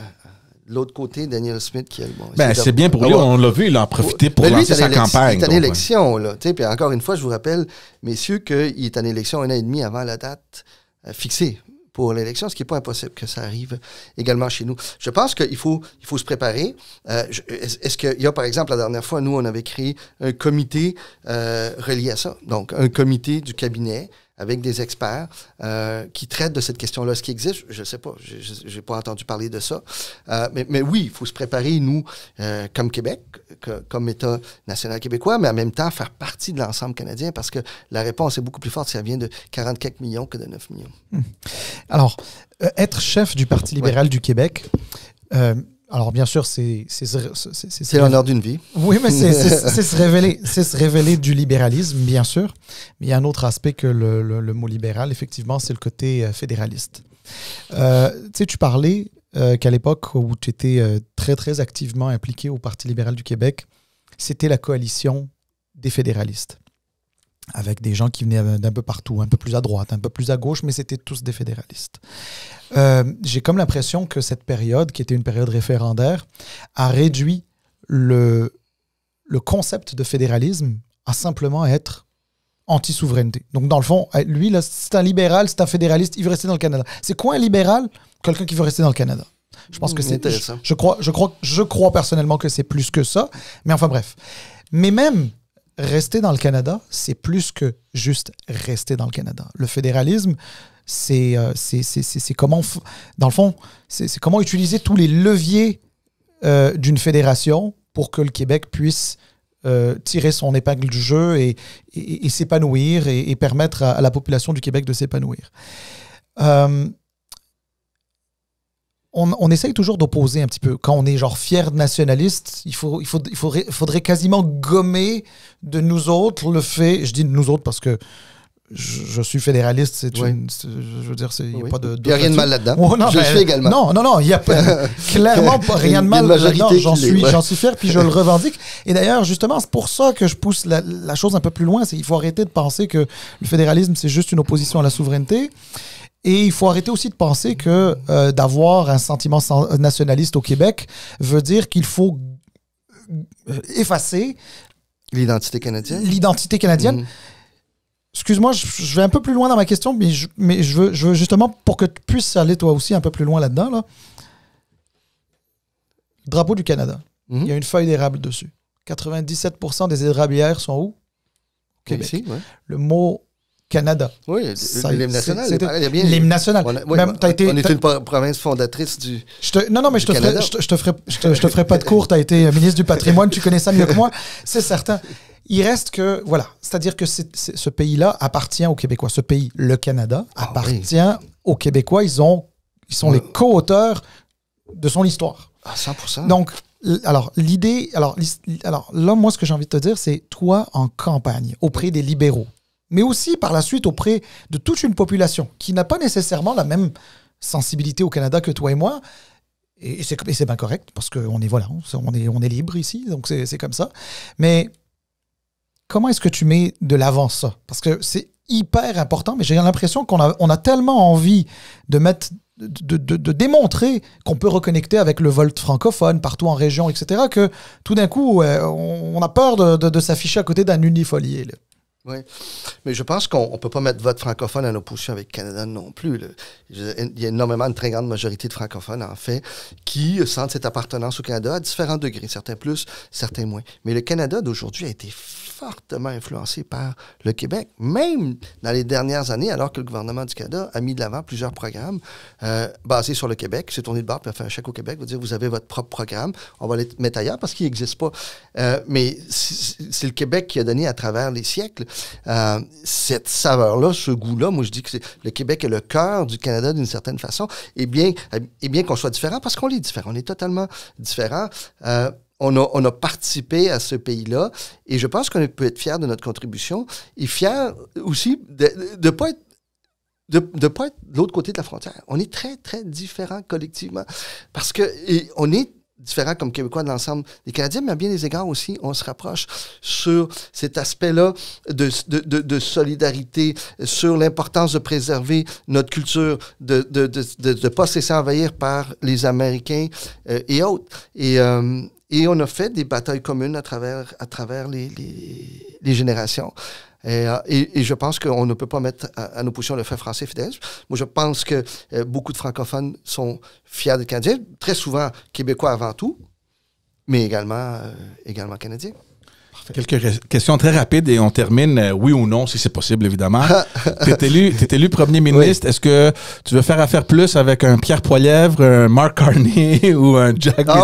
l'autre côté, Daniel Smith qui est bon. C'est bien pour lui, on l'a vu, il a profité pour lancer sa campagne. Il est en élection, là. Puis encore une fois, je vous rappelle, messieurs, qu'il est en élection 1 an et demi avant la date fixée pour l'élection, ce qui n'est pas impossible que ça arrive également chez nous. Je pense qu'il faut se préparer. Est-ce qu'il y a, par exemple, la dernière fois, nous, on avait créé un comité relié à ça. Donc, un comité du cabinet avec des experts qui traitent de cette question-là. Est-ce qu'il existe? Je ne sais pas. Je n'ai pas entendu parler de ça. Mais oui, il faut se préparer, nous, comme Québec, comme État national québécois, mais en même temps faire partie de l'ensemble canadien parce que la réponse est beaucoup plus forte si elle vient de 40 quelques millions que de 9 millions. Alors, être chef du Parti libéral du Québec... alors, bien sûr, c'est l'honneur d'une vie. Oui, mais c'est se révéler du libéralisme, bien sûr. Mais il y a un autre aspect que le mot libéral, effectivement, c'est le côté fédéraliste. Tu sais, tu parlais qu'à l'époque où tu étais très, très activement impliqué au Parti libéral du Québec, c'était la coalition des fédéralistes, avec des gens qui venaient d'un peu partout, un peu plus à droite, un peu plus à gauche, mais c'était tous des fédéralistes. J'ai comme l'impression que cette période, qui était une période référendaire, a réduit le concept de fédéralisme à simplement être anti-souveraineté. Donc, dans le fond, lui, là, c'est un libéral, c'est un fédéraliste, il veut rester dans le Canada. C'est quoi un libéral? Quelqu'un qui veut rester dans le Canada. Je pense que c'est... intéressant. Je crois personnellement que c'est plus que ça, mais enfin bref. Mais même... rester dans le Canada, c'est plus que juste rester dans le Canada. Le fédéralisme, c'est comment, dans le fond, c'est comment utiliser tous les leviers d'une fédération pour que le Québec puisse tirer son épingle du jeu et s'épanouir et permettre à la population du Québec de s'épanouir. On essaye toujours d'opposer un petit peu. Quand on est genre fier nationaliste, il faudrait quasiment gommer de nous autres le fait, je dis de nous autres parce que je suis fédéraliste, je veux dire, il n'y a pas de... Il n'y a rien de mal là-dedans. Oh, non, je le suis également. Non, il n'y a clairement pas rien de mal là-dedans. J'en suis fier, puis je le revendique. Et d'ailleurs, justement, c'est pour ça que je pousse la chose un peu plus loin. Il faut arrêter de penser que le fédéralisme, c'est juste une opposition à la souveraineté. Et il faut arrêter aussi de penser que d'avoir un sentiment nationaliste au Québec veut dire qu'il faut effacer l'identité canadienne. Excuse-moi, je vais un peu plus loin dans ma question, mais je veux justement, pour que tu puisses aller toi aussi un peu plus loin là-dedans, là. Le drapeau du Canada. Il y a une feuille d'érable dessus. 97% des érablières sont où? Au Québec. Ici, ouais. Le mot Canada. Oui, l'hymne national. L'hymne national. On est une province fondatrice du Non, mais je te ferai pas de cours. Tu as été ministre du patrimoine, tu connais ça mieux que moi. C'est certain. Il reste que, voilà, c'est-à-dire que ce pays-là appartient aux Québécois. Ce pays, le Canada, appartient aux Québécois. Ils sont les co-auteurs de son histoire. À 100%. Donc, l'idée... Alors là, moi, ce que j'ai envie de te dire, c'est toi, en campagne, auprès des libéraux, mais aussi par la suite auprès de toute une population qui n'a pas nécessairement la même sensibilité au Canada que toi et moi. Et c'est bien correct, parce qu'on est libre ici, donc c'est comme ça. Mais comment est-ce que tu mets de l'avant ça? Parce que c'est hyper important, mais j'ai l'impression qu'on a tellement envie de mettre... De démontrer qu'on peut reconnecter avec le vote francophone partout en région, etc., que tout d'un coup, on a peur de s'afficher à côté d'un unifolié. Là. Oui, mais je pense qu'on ne peut pas mettre vote francophone en opposition avec le Canada non plus. Là. Il y a énormément, une très grande majorité de francophones, en fait, qui sentent cette appartenance au Canada à différents degrés, certains plus, certains moins. Mais le Canada d'aujourd'hui a été fortement influencé par le Québec, même dans les dernières années, alors que le gouvernement du Canada a mis de l'avant plusieurs programmes basés sur le Québec. Il s'est tourné de bord, puis a fait un chèque au Québec, va dire, vous avez votre propre programme, on va les mettre ailleurs parce qu'il n'existe pas. Mais c'est le Québec qui a donné à travers les siècles cette saveur-là, ce goût-là. Moi, je dis que le Québec est le cœur du Canada d'une certaine façon. Et bien qu'on soit différent, parce qu'on est différent, on est totalement différent. On a participé à ce pays-là et je pense qu'on peut être fier de notre contribution et fier aussi de ne pas être de l'autre côté de la frontière. On est très, très différents collectivement parce qu'on est différents comme Québécois de l'ensemble des Canadiens, mais à bien des égards aussi, on se rapproche sur cet aspect-là de solidarité, sur l'importance de préserver notre culture, de ne pas se laisser envahir par les Américains et autres. Et on a fait des batailles communes à travers les générations. Et je pense qu'on ne peut pas mettre en opposition le fait français fédéralisme. Moi, je pense que beaucoup de francophones sont fiers des Canadiens, très souvent québécois avant tout, mais également canadiens. Quelques questions très rapides et on termine oui ou non, si c'est possible, évidemment. T'es élu premier ministre. Oui. Est-ce que tu veux faire affaire plus avec un Pierre Poilievre, un Mark Carney ou un Jack Métis?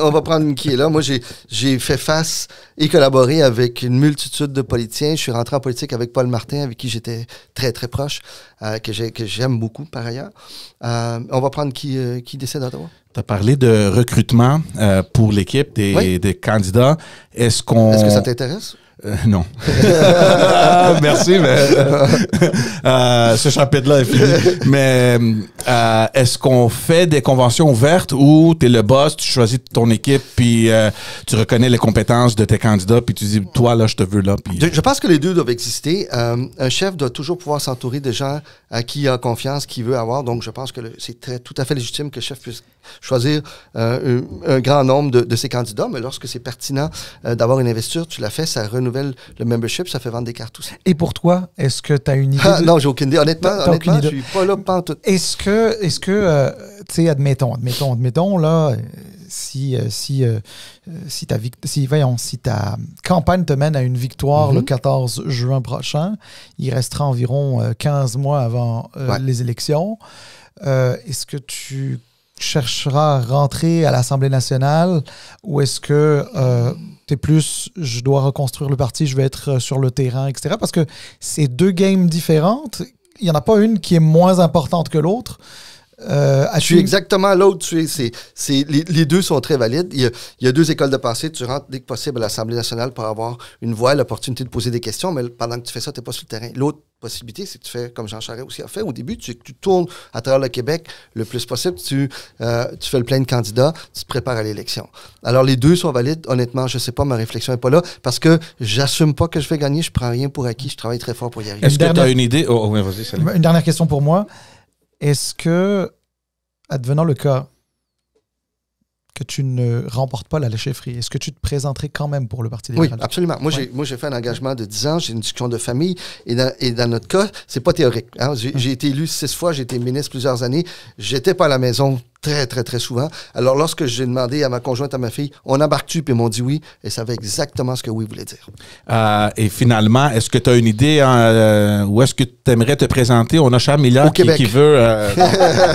On va prendre qui est là. Moi, j'ai fait face et collaboré avec une multitude de politiciens. Je suis rentré en politique avec Paul Martin, avec qui j'étais très, très proche, que j'aime beaucoup par ailleurs. On va prendre qui décide à Ottawa. Tu as parlé de recrutement pour l'équipe des candidats. Est-ce que ça t'intéresse? Non. Merci, mais ce chapitre-là est fini. Mais est-ce qu'on fait des conventions ouvertes où tu es le boss, tu choisis ton équipe, puis tu reconnais les compétences de tes candidats, puis tu dis, toi, là, je te veux là. Puis... Je pense que les deux doivent exister. Un chef doit toujours pouvoir s'entourer de gens à qui il a confiance, qu'il veut avoir. Donc, je pense que c'est tout à fait légitime que le chef puisse choisir un grand nombre de ses candidats. Mais lorsque c'est pertinent d'avoir une investiture, tu l'as fait, ça renouvelle le membership, ça fait vendre des cartes aussi. Et pour toi, est-ce que tu as une idée? Non, j'ai aucune idée. Honnêtement, je suis pas là pantoute. Est-ce que tu sais, admettons, là, si ta campagne te mène à une victoire le 14 juin prochain, il restera environ 15 mois avant les élections. Est-ce que tu chercheras à rentrer à l'Assemblée nationale ou est-ce que t'es plus, je dois reconstruire le parti, je vais être sur le terrain, etc. Parce que c'est deux games différentes. Il n'y en a pas une qui est moins importante que l'autre. Je suis exactement l'autre. Les deux sont très valides. Il y a deux écoles de pensée. Tu rentres dès que possible à l'Assemblée nationale pour avoir une voix, l'opportunité de poser des questions, mais pendant que tu fais ça, tu n'es pas sur le terrain. L'autre possibilité, c'est que tu fais comme Jean Charest aussi a fait au début, tu tournes à travers le Québec le plus possible, tu fais le plein de candidats, tu te prépares à l'élection. Alors, les deux sont valides. Honnêtement, je ne sais pas, ma réflexion n'est pas là parce que j'assume pas que je vais gagner, je prends rien pour acquis, je travaille très fort pour y arriver. Est-ce que tu as une idée? Oh, oui, vas-y, Salim. Une dernière question pour moi. Est-ce que, advenant le cas que tu ne remportes pas la chefferie, est-ce que tu te présenterais quand même pour le Parti libéral? Oui, absolument. Moi, j'ai fait un engagement de 10 ans, j'ai une discussion de famille, et dans notre cas, c'est pas théorique. Hein? J'ai été élu 6 fois, j'ai été ministre plusieurs années, j'étais pas à la maison très, très, très souvent. Alors, lorsque j'ai demandé à ma conjointe, à ma fille, on embarque-tu? Puis ils m'ont dit oui, et ça savait exactement ce que oui voulait dire. Et finalement, est-ce que tu as une idée où est-ce que tu aimerais te présenter? On a Charles Millard qui veut...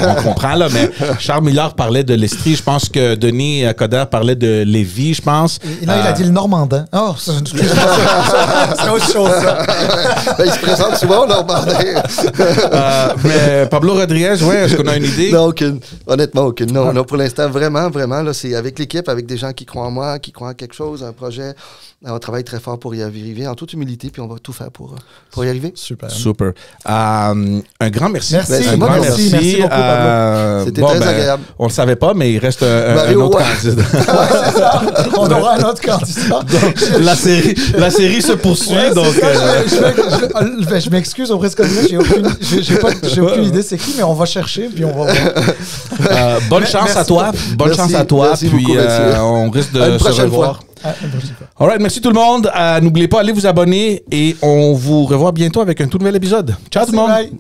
on comprend, là, mais Charles Millard parlait de l'Estrie. Je pense que Denis Coderre parlait de Lévis, je pense. Et non, il a dit le Normandin. Oh, c'est autre chose, ça. Il se présente souvent au Normandin. Mais Pablo Rodriguez, ouais, est-ce qu'on a une idée? Non, aucune. Honnêtement, aucune. Non, non, pour l'instant, vraiment, là, c'est avec l'équipe, avec des gens qui croient en moi, qui croient en quelque chose, un projet. On travaille très fort pour y arriver, en toute humilité, puis on va tout faire pour y arriver. Super. Un grand merci. Merci. Un grand merci. Merci beaucoup, Pablo. C'était très agréable. On le savait pas, mais il reste un autre candidat. C'est ça. On aura un autre candidat. La série se poursuit. Ouais, donc, je m'excuse auprès de ce candidat. J'ai aucune idée c'est qui, mais on va chercher, puis on va voir. Bonne chance à toi. Bonne chance à toi. Puis on risque de se revoir. All right, merci tout le monde. N'oubliez pas, allez vous abonner et on vous revoit bientôt avec un tout nouvel épisode. Ciao tout le monde. Bye.